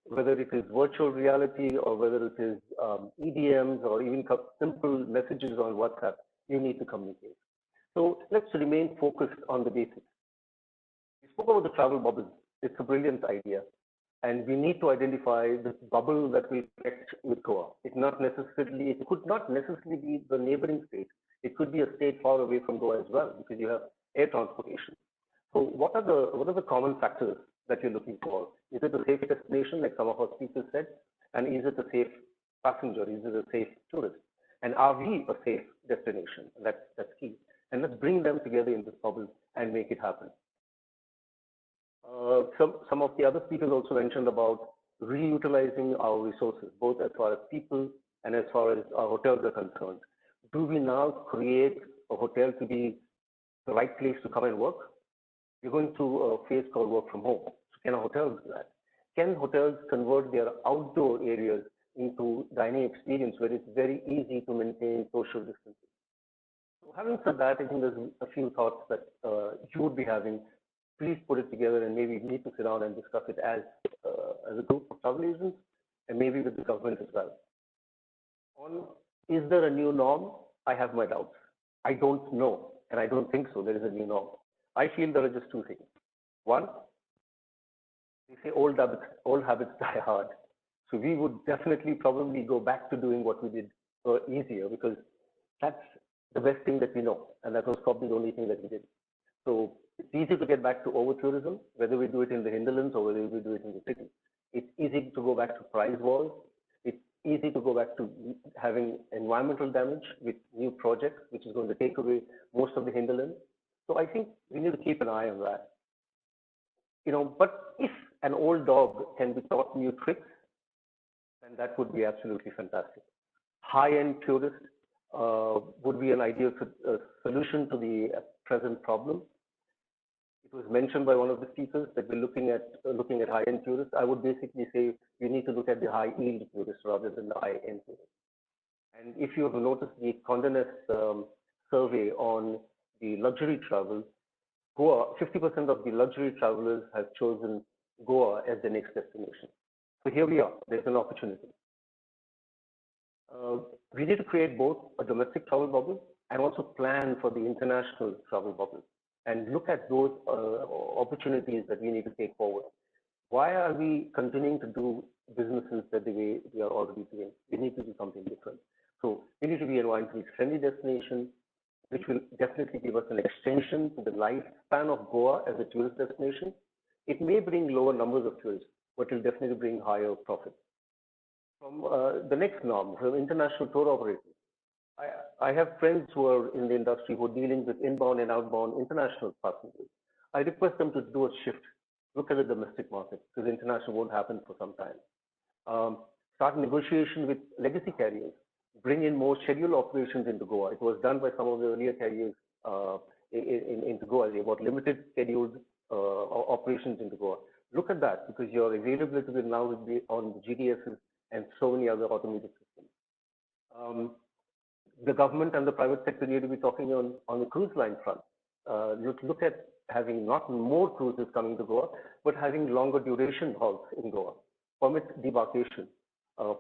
Whether it is virtual reality or whether it is EDMs or even simple messages on WhatsApp, you need to communicate. So let's remain focused on the basics. We spoke about the travel bubble. It's a brilliant idea. And we need to identify the bubble that will connect with Goa. It could not necessarily be the neighboring state. It could be a state far away from Goa as well, because you have air transportation. So what are the common factors that you're looking for? Is it a safe destination, like some of our speakers said? And is it a safe passenger? Is it a safe tourist? And are we a safe destination? That's key. And let's bring them together in this bubble and make it happen. Some of the other speakers also mentioned about reutilizing our resources, both as far as people and as far as our hotels are concerned. Do we now create a hotel to be the right place to come and work? We're going through a phase called work from home. So can hotels do that? Can hotels convert their outdoor areas into dining experience where it's very easy to maintain social distancing? So having said that, I think there's a few thoughts that you would be having. Please put it together, and maybe we need to sit down and discuss it as a group of travel agents and maybe with the government as well. On, is there a new norm? I have my doubts. I don't know, and I don't think so. There is a new norm. I feel there are just two things. One, they say old habits die hard. So we would definitely probably go back to doing what we did easier, because that's the best thing that we know, and that was probably the only thing that we did. So it's easy to get back to over-tourism, whether we do it in the hinterlands or whether we do it in the city. It's easy to go back to price wars. It's easy to go back to having environmental damage with new projects, which is going to take away most of the hinterlands. So I think we need to keep an eye on that. But if an old dog can be taught new tricks, then that would be absolutely fantastic. High-end tourists would be an ideal solution to the present problem. It was mentioned by one of the speakers that we're looking at high-end tourists. I would basically say we need to look at the high-yield tourists rather than the high-end tourists. And if you have noticed the Condé Nast survey on the luxury travel, Goa, 50% of the luxury travelers have chosen Goa as the next destination. So here we are. There's an opportunity. We need to create both a domestic travel bubble and also plan for the international travel bubble and look at those opportunities that we need to take forward. Why are we continuing to do businesses that the way we are already doing? We need to do something different. So we need to be an environmentally friendly destination, which will definitely give us an extension to the lifespan of Goa as a tourist destination. It may bring lower numbers of tourists, but it will definitely bring higher profits. From the next norm, from international tour operators. I have friends who are in the industry who are dealing with inbound and outbound international passengers. I request them to do a shift, look at the domestic market, because international won't happen for some time. Start negotiation with legacy carriers, bring in more scheduled operations into Goa. It was done by some of the earlier carriers into Goa. They bought limited scheduled operations into Goa. Look at that, because your availability will now be on the GDSs and so many other automated systems. The government and the private sector need to be talking on the cruise line front. Look at having not more cruises coming to Goa, but having longer duration halts in Goa. Permit debarkation,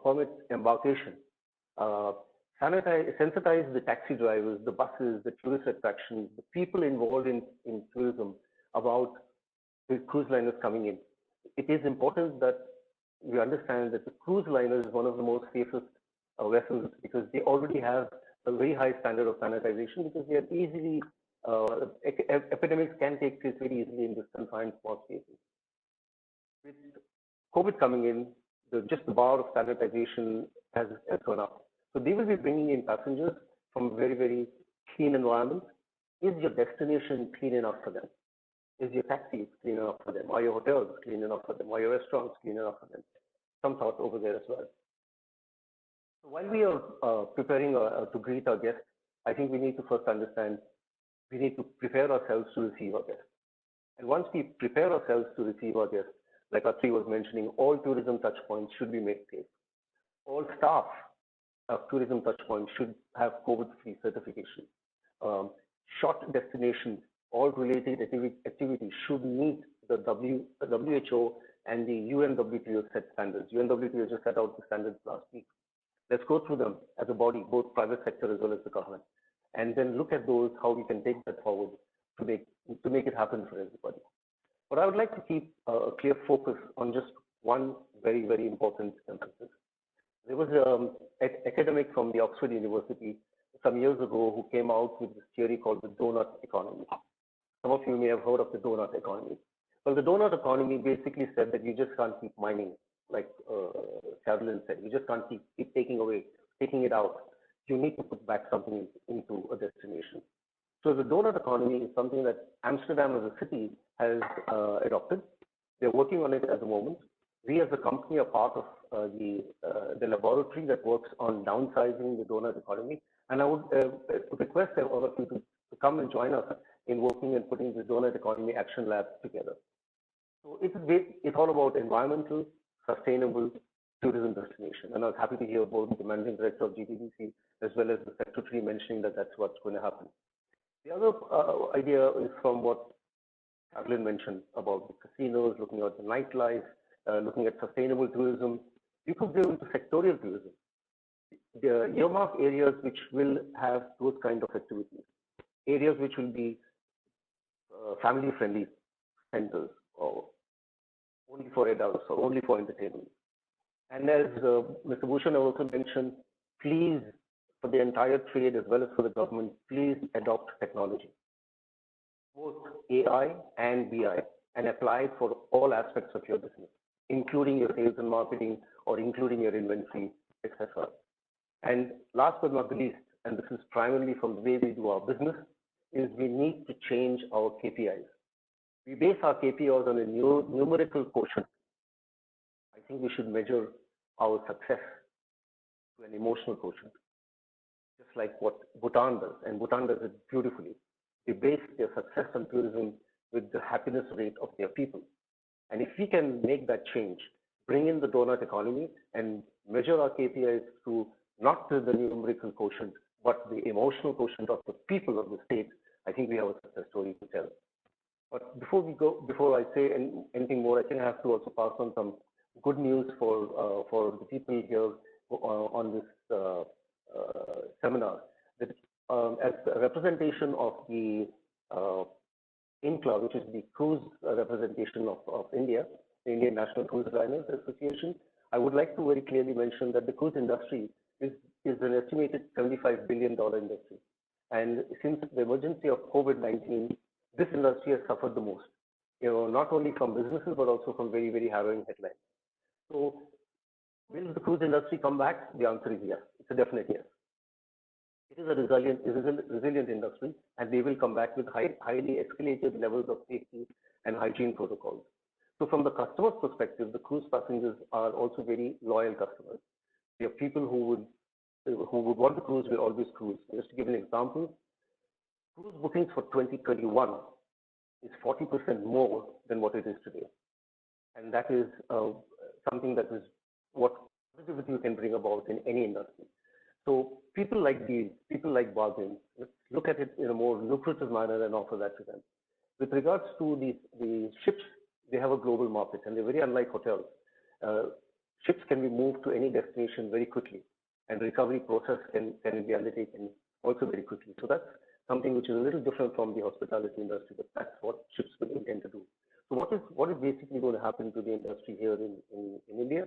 permit embarkation. Sensitize the taxi drivers, the buses, the tourist attractions, the people involved in tourism about the cruise liners coming in. It is important that we understand that the cruise liner is one of the most safest vessels, because they already have a very high standard of sanitization, because they are easily, epidemics can take place very easily in this confined small spaces. With COVID coming in, just the bar of sanitization has gone up. So they will be bringing in passengers from very, very clean environments. Is your destination clean enough for them? Is your taxi clean enough for them? Are your hotels clean enough for them? Are your restaurants clean enough for them? Some thought over there as well. So while we are preparing to greet our guests, I think we need to first understand, we need to prepare ourselves to receive our guests. And once we prepare ourselves to receive our guests, like Atree was mentioning, all tourism touchpoints should be made safe. All staff of tourism touchpoints should have COVID-free certification. Short destinations, all related activities should meet the WHO and the UNWTO set standards. UNWTO just set out the standards last week. Let's go through them as a body, both private sector as well as the government, and then look at those, how we can take that forward to make it happen for everybody. But I would like to keep a clear focus on just one very, very important emphasis. There was an academic from the Oxford University some years ago who came out with this theory called the donut economy. Some of you may have heard of the donut economy. Well, the donut economy basically said that you just can't keep mining, like Carolyn said. You just can't keep taking it out. You need to put back something into a destination. So the donut economy is something that Amsterdam as a city has adopted. They're working on it at the moment. We as a company are part of the laboratory that works on downsizing the donut economy. And I would request all of you to come and join us in working and putting the donut economy action lab together. So it's all about environmental, sustainable tourism destination. And I was happy to hear both the managing director of GTDC as well as the secretary mentioning that that's what's going to happen. The other idea is from what Carolyn mentioned about the casinos, looking at the nightlife, looking at sustainable tourism. You could go into sectorial tourism. The earmark areas which will have those kind of activities, areas which will be family-friendly centers or only for adults or only for entertainment. And as Mr. Bhushan also mentioned, please, for the entire trade as well as for the government, please adopt technology, both AI and BI, and apply it for all aspects of your business, including your sales and marketing or including your inventory, etc. And last but not the least, and this is primarily from the way we do our business, is we need to change our KPIs. We base our KPIs on a numerical quotient. I think we should measure our success to an emotional quotient, just like what Bhutan does, and Bhutan does it beautifully. They base their success on tourism with the happiness rate of their people. And if we can make that change, bring in the donut economy and measure our KPIs through not the numerical quotient, but the emotional quotient of the people of the state, I think we have a success story to tell. But before I say anything more, I think I have to also pass on some good news for the people here on this seminar. That as a representation of the INCLA, which is the cruise representation of India, the Indian National Cruise Liners Association, I would like to very clearly mention that the cruise industry is an estimated $75 billion industry. And since the emergency of COVID-19, this industry has suffered the most, not only from businesses, but also from very, very harrowing headlines. So will the cruise industry come back? The answer is yes. It's a definite yes. It is a resilient industry, and they will come back with highly escalated levels of safety and hygiene protocols. So from the customer's perspective, the cruise passengers are also very loyal customers. They are people who would want to cruise will always cruise. Just to give an example, cruise bookings for 2021 is 40% more than what it is today. And that is something that is what positivity you can bring about in any industry. So people like these, people like bargains, let's look at it in a more lucrative manner and offer that to them. With regards to the ships, they have a global market and they're very unlike hotels. Ships can be moved to any destination very quickly, and the recovery process can be undertaken also very quickly. So that's something which is a little different from the hospitality industry, but that's what ships will intend to do. So what is basically going to happen to the industry here in India?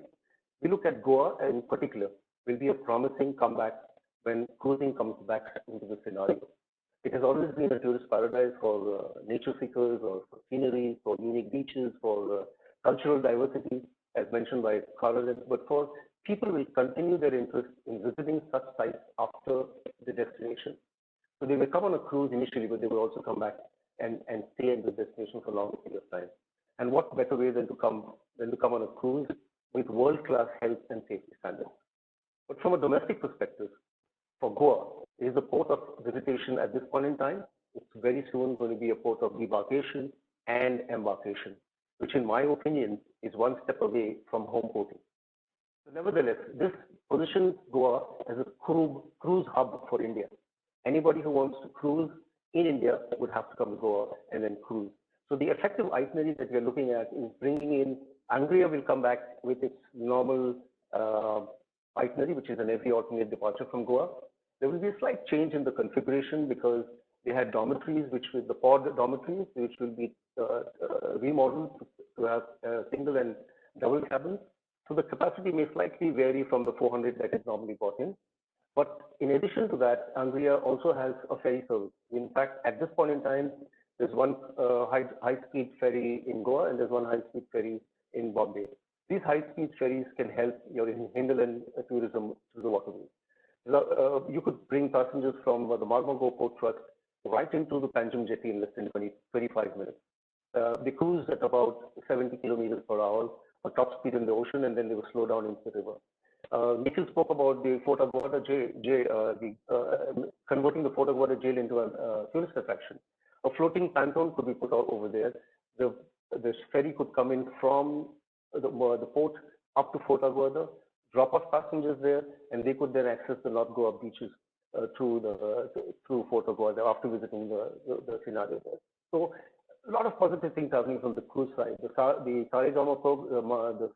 We look at Goa in particular, will be a promising comeback when cruising comes back into the scenario. It has always been a tourist paradise for nature seekers or for scenery, for unique beaches, for cultural diversity, as mentioned by Carolyn, but for people will continue their interest in visiting such sites after the destination. So they will come on a cruise initially, but they will also come back and stay in the destination for a long period of time. And what better way than to come on a cruise with world-class health and safety standards? But from a domestic perspective, for Goa, it is a port of visitation at this point in time. It's very soon going to be a port of debarkation and embarkation, which in my opinion is one step away from home porting. So nevertheless, this positions Goa as a cruise hub for India. Anybody who wants to cruise in India would have to come to Goa and then cruise. So the effective itinerary that we're looking at is bringing in, Angria will come back with its normal itinerary, which is an every alternate departure from Goa. There will be a slight change in the configuration because they had dormitories, which with the pod dormitories, which will be remodeled to have single and double cabins. So the capacity may slightly vary from the 400 that is normally brought in. But in addition to that, Angria also has a ferry service. In fact, at this point in time, there's one high-speed ferry in Goa and there's one high-speed ferry in Bombay. These high-speed ferries can help your hinterland tourism through the waterways. You could bring passengers from the Marmago Port Trust right into the Panjim Jetty in less than 25 minutes. They cruise at about 70 kilometers per hour, or top speed in the ocean, and then they will slow down into the river. Nikhil spoke about the Fort Aguada converting the Fort Aguada jail into a tourist attraction. A floating pantone could be put out over there. The ferry could come in from the port up to Fort Aguada, drop off passengers there, and they could then access the North Goa beaches through Fort Aguada after visiting the scenario there. So a lot of positive things happening from the cruise side. The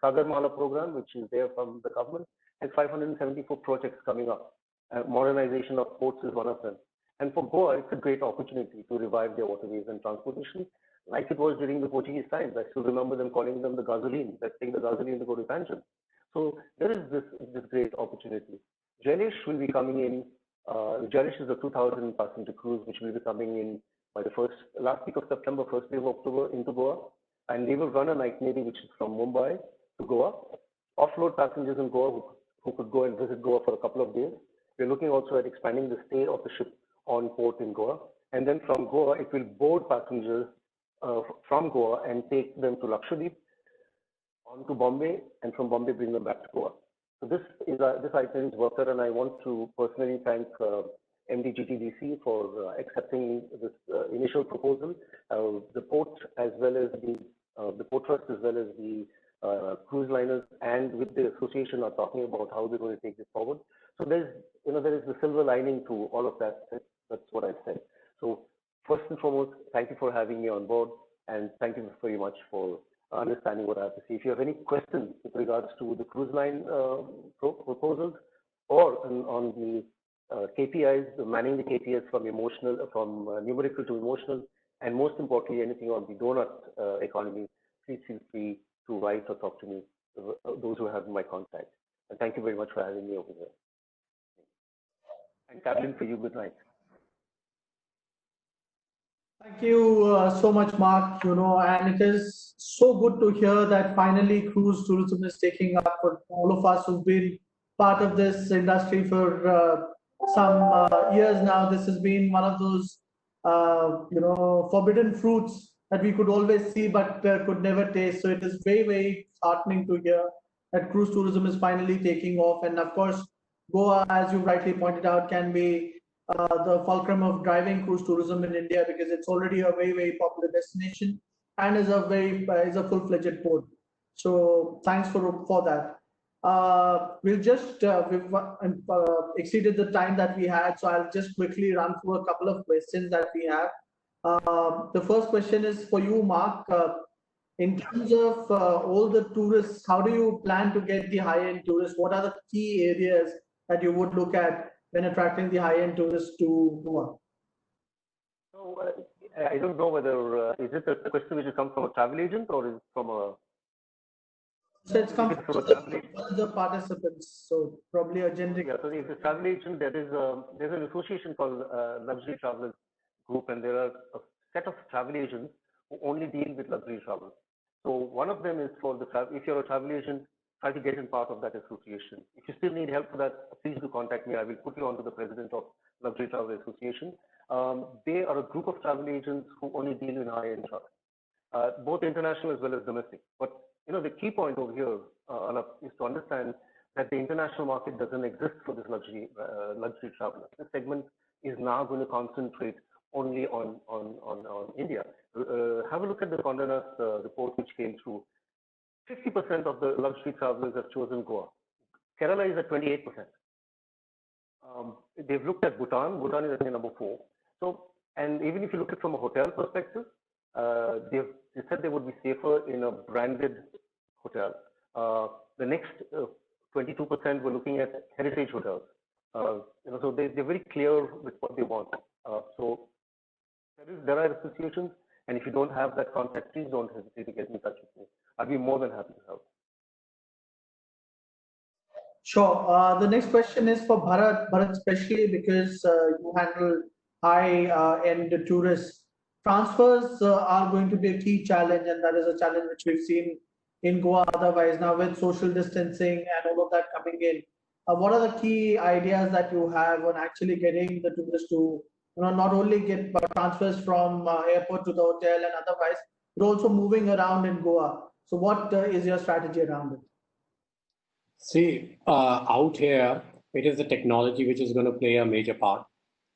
Sagarmala program, which is there from the government, has 574 projects coming up. Modernization of ports is one of them. And for Goa, it's a great opportunity to revive their waterways and transportation, like it was during the Portuguese times. I still remember them calling them the gasoline. Let's take the gasoline to go to Panjim. So there is this great opportunity. Nilesh will be coming in. Nilesh is a 2,000 passenger cruise, which will be coming in by the last week of September, first week of October into Goa. And they will run an itinerary which is from Mumbai to Goa. Offload passengers in Goa who could go and visit Goa for a couple of days. We're looking also at expanding the stay of the ship on port in Goa. And then from Goa, it will board passengers from Goa and take them to Lakshadweep, on to Bombay, and from Bombay bring them back to Goa. So this itinerary is worker, and I want to personally thank MD GTDC for accepting this initial proposal. The port, as well as the port trust, as well as the cruise liners, and with the association, are talking about how they're going to take this forward. So there is the silver lining to all of that. That's what I said. So first and foremost, thank you for having me on board, and thank you very much for understanding what I have to say. If you have any questions with regards to the cruise line proposals, or on the KPIs, managing the KPIs from numerical to emotional, and most importantly, anything on the donut economy, please feel free to write or talk to me, those who have my contact. And thank you very much for having me over here. And Carolyn, for you, good night. Thank you so much, Mark. And it is so good to hear that finally cruise tourism is taking up for all of us who've been part of this industry for some years now. This has been one of those, forbidden fruits that we could always see but could never taste. So it is very, very heartening to hear that cruise tourism is finally taking off. And of course, Goa, as you rightly pointed out, can be the fulcrum of driving cruise tourism in India, because it's already a very, very popular destination and is a full-fledged port. So thanks for that. We've exceeded the time that we had, so I'll just quickly run through a couple of questions that we have. The first question is for you, Mark. In terms of all the tourists, how do you plan to get the high-end tourists? What are the key areas that you would look at when attracting the high-end tourists to Goa? So I don't know whether is it a question which has come from a travel agent or is it from a? So it's come from the participants. So probably a generic. Yeah, so if it's a travel agent, there's an association called Luxury Travelers Group, and there are a set of travel agents who only deal with luxury travel. So one of them is for the travel. If you're a travel agent, try to get in part of that association. If you still need help for that, please do contact me. I will put you on to the president of Luxury Travel Association. They are a group of travel agents who only deal in high-end travel, both international as well as domestic. But the key point over here, Aalap, is to understand that the international market doesn't exist for this luxury traveler. The segment is now going to concentrate only on India. Have a look at the Condé Nast report which came through. 50% of the luxury travelers have chosen Goa. Kerala is at 28%. They've looked at Bhutan. Bhutan is at number 4. So, and even if you look at it from a hotel perspective, they said they would be safer in a branded hotel. The next 22% were looking at heritage hotels. So they're very clear with what they want. So there are associations, and if you don't have that contact, please don't hesitate to get in touch with me. I'd be more than happy to help. Sure. The next question is for Bharat. Bharat, especially because you handle high-end tourists. Transfers are going to be a key challenge, and that is a challenge which we've seen in Goa otherwise. Now, with social distancing and all of that coming in, what are the key ideas that you have on actually getting the tourists to not only get transfers from airport to the hotel and otherwise, but also moving around in Goa? So what is your strategy around it? See, out here, it is the technology which is going to play a major part.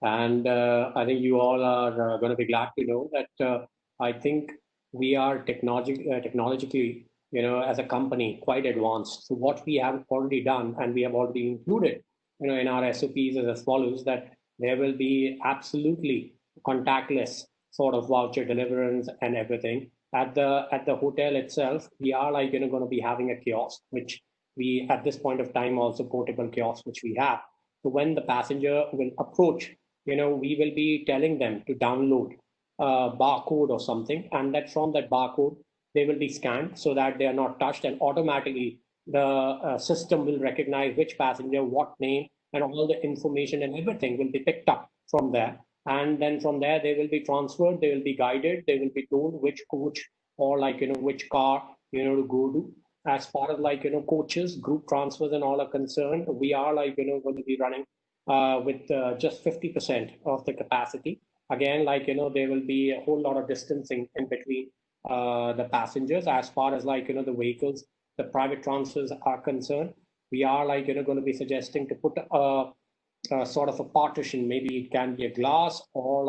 And I think you all are going to be glad to know that I think we are technologically, as a company, quite advanced. So what we have already done, and we have already included, in our SOPs as follows, that there will be absolutely contactless sort of voucher deliverance and everything. At the hotel itself, we are going to be having a kiosk, which we, at this point of time, also portable kiosk, which we have. So when the passenger will approach, we will be telling them to download a barcode or something, and that from that barcode, they will be scanned so that they are not touched, and automatically the system will recognize which passenger, what name, and all the information and everything will be picked up from there. And then from there, they will be transferred, they will be guided, they will be told which coach or which car, to go to. As far as coaches, group transfers and all are concerned, we are going to be running with just 50% of the capacity. Again, there will be a whole lot of distancing in between the passengers. As far as the vehicles, the private transfers are concerned, we are going to be suggesting to put a sort of a partition. Maybe it can be a glass or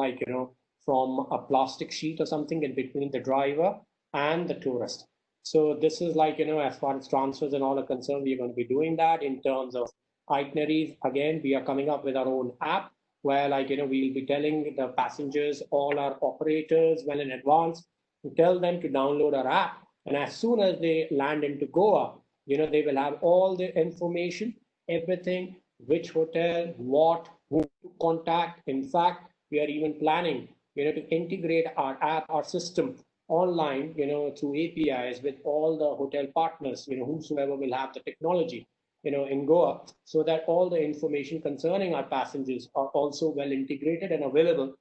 from a plastic sheet or something in between the driver and the tourist. So this is as far as transfers and all are concerned, we are going to be doing that. In terms of itineraries, again, we are coming up with our own app where we'll be telling the passengers, all our operators well in advance, to tell them to download our app. And as soon as they land into Goa, they will have all the information, everything, which hotel, what, who to contact. In fact, we are even planning, to integrate our app, our system online, through APIs with all the hotel partners, whosoever will have the technology, in Goa, so that all the information concerning our passengers are also well integrated and available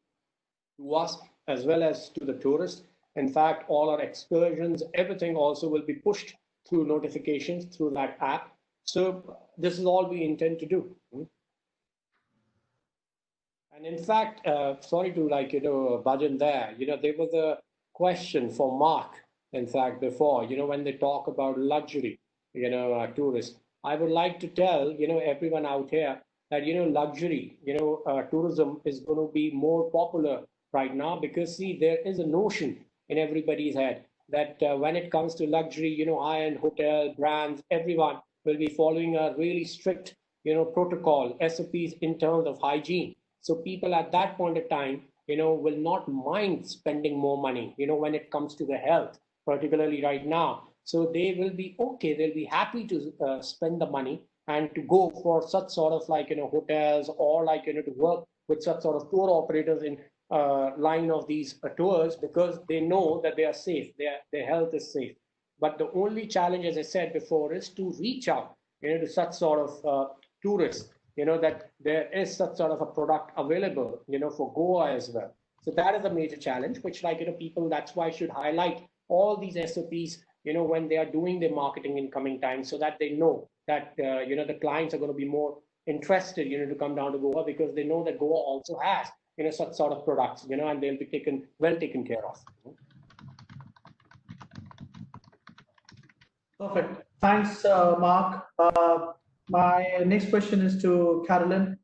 to us as well as to the tourists. In fact, all our excursions, everything also will be pushed through notifications through that app. So this is all we intend to do. And in fact, sorry to budge in there, there was a question for Mark, in fact, before, when they talk about luxury, tourists, I would like to tell, everyone out here that, luxury, tourism is going to be more popular right now because, see, there is a notion in everybody's head that when it comes to luxury, high-end hotel brands, everyone will be following a really strict, protocol, SOPs in terms of hygiene. So people at that point of time, will not mind spending more money, when it comes to the health, particularly right now. So they will be okay. They'll be happy to spend the money and to go for such sort of hotels or to work with such sort of tour operators in line of these tours because they know that they are safe. Their health is safe. But the only challenge, as I said before, is to reach out, to such sort of tourists, that there is such sort of a product available, for Goa as well. So that is a major challenge, which people, that's why should highlight all these SOPs, when they are doing their marketing in coming times so that they know that, the clients are going to be more interested, to come down to Goa because they know that Goa also has, such sort of products, and they'll be well taken care of. Perfect. Thanks, Mark. My next question is to Carolyn.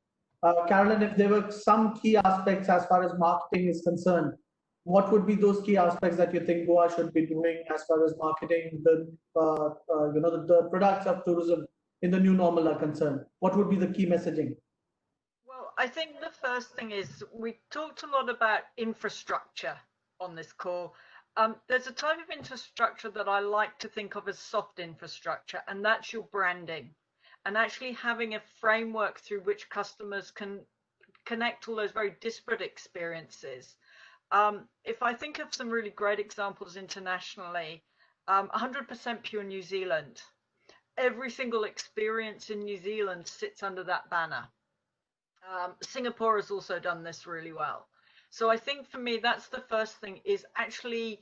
Carolyn, if there were some key aspects as far as marketing is concerned, what would be those key aspects that you think Goa should be doing as far as marketing the products of tourism in the new normal are concerned? What would be the key messaging? Well, I think the first thing is we talked a lot about infrastructure on this call. There's a type of infrastructure that I like to think of as soft infrastructure, and that's your branding, and actually having a framework through which customers can connect all those very disparate experiences. If I think of some really great examples internationally, 100% Pure New Zealand, every single experience in New Zealand sits under that banner. Singapore has also done this really well. So I think for me, that's the first thing is actually,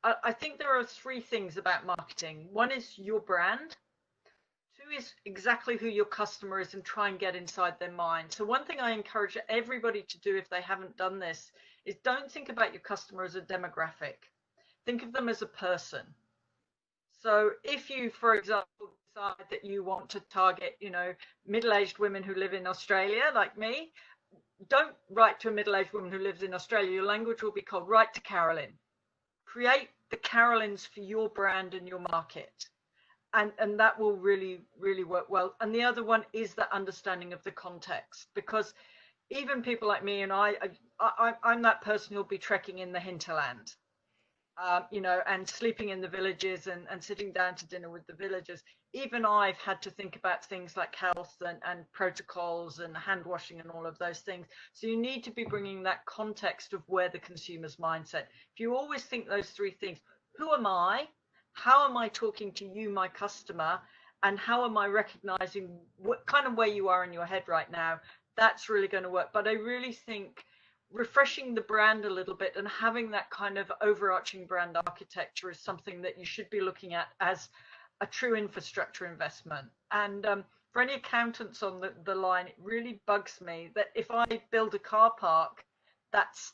I think there are three things about marketing. One is your brand. Two is exactly who your customer is and try and get inside their mind. So one thing I encourage everybody to do if they haven't done this is don't think about your customer as a demographic. Think of them as a person. So if you, for example, decide that you want to target, middle-aged women who live in Australia like me, don't write to a middle-aged woman who lives in Australia. Your language will be called write to Carolyn. Create the Carolyns for your brand and your market. And that will really, really work well. And the other one is the understanding of the context, because even people like me and I'm that person who'll be trekking in the hinterland, and sleeping in the villages and sitting down to dinner with the villagers. Even I've had to think about things like health and protocols and hand washing and all of those things. So you need to be bringing that context of where the consumer's mindset. If you always think those three things, who am I? How am I talking to you, my customer? And how am I recognizing what kind of way you are in your head right now? That's really going to work. But I really think refreshing the brand a little bit and having that kind of overarching brand architecture is something that you should be looking at as a true infrastructure investment. And for any accountants on the line, it really bugs me that if I build a car park, that's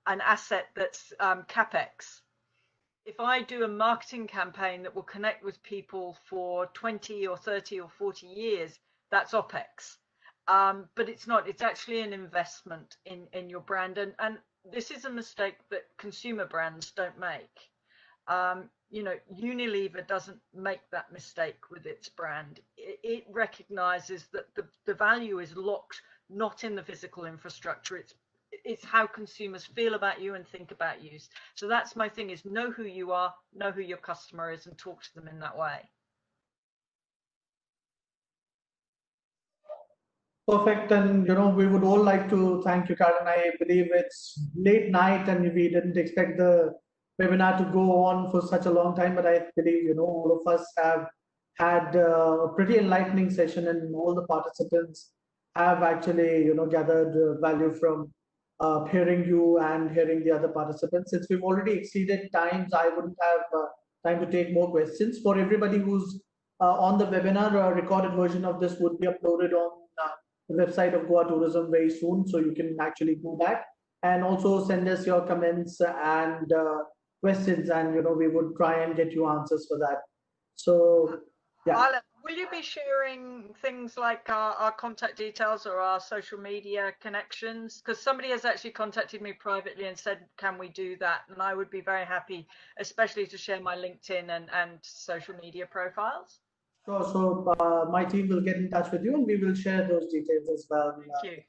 an asset that's CapEx. If I do a marketing campaign that will connect with people for 20 or 30 or 40 years, that's OpEx. But it's not, it's actually an investment in your brand. And this is a mistake that consumer brands don't make. Unilever doesn't make that mistake with its brand. It recognizes that the value is locked not in the physical infrastructure. It's how consumers feel about you and think about you. So that's my thing, is know who you are, know who your customer is, and talk to them in that way. Perfect. And, we would all like to thank you, Carolyn. I believe it's late night and we didn't expect the webinar to go on for such a long time, but I believe, all of us have had a pretty enlightening session, and all the participants have actually, gathered value from hearing you and hearing the other participants. Since we've already exceeded times, I wouldn't have time to take more questions. For everybody who's on the webinar, a recorded version of this would be uploaded on the website of Goa Tourism very soon, so you can actually go back and also send us your comments and questions, and we would try and get you answers for that. So yeah. Aalap, will you be sharing things like our contact details or our social media connections? Because somebody has actually contacted me privately and said, can we do that? And I would be very happy, especially to share my LinkedIn and social media profiles. Sure. So my team will get in touch with you and we will share those details as well. Thank you.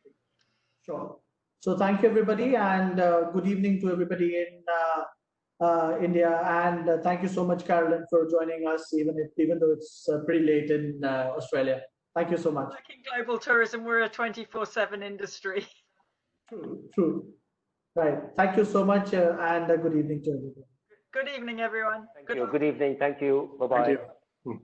Sure. So thank you, everybody, and good evening to everybody in India. And thank you so much, Carolyn, for joining us, even though it's pretty late in Australia. Thank you so much. Like in global tourism, we're a 24/7 industry. True. Right. Thank you so much, and good evening to everybody. Good evening, everyone. Thank you. Good evening. Thank you. Bye-bye. Thank you.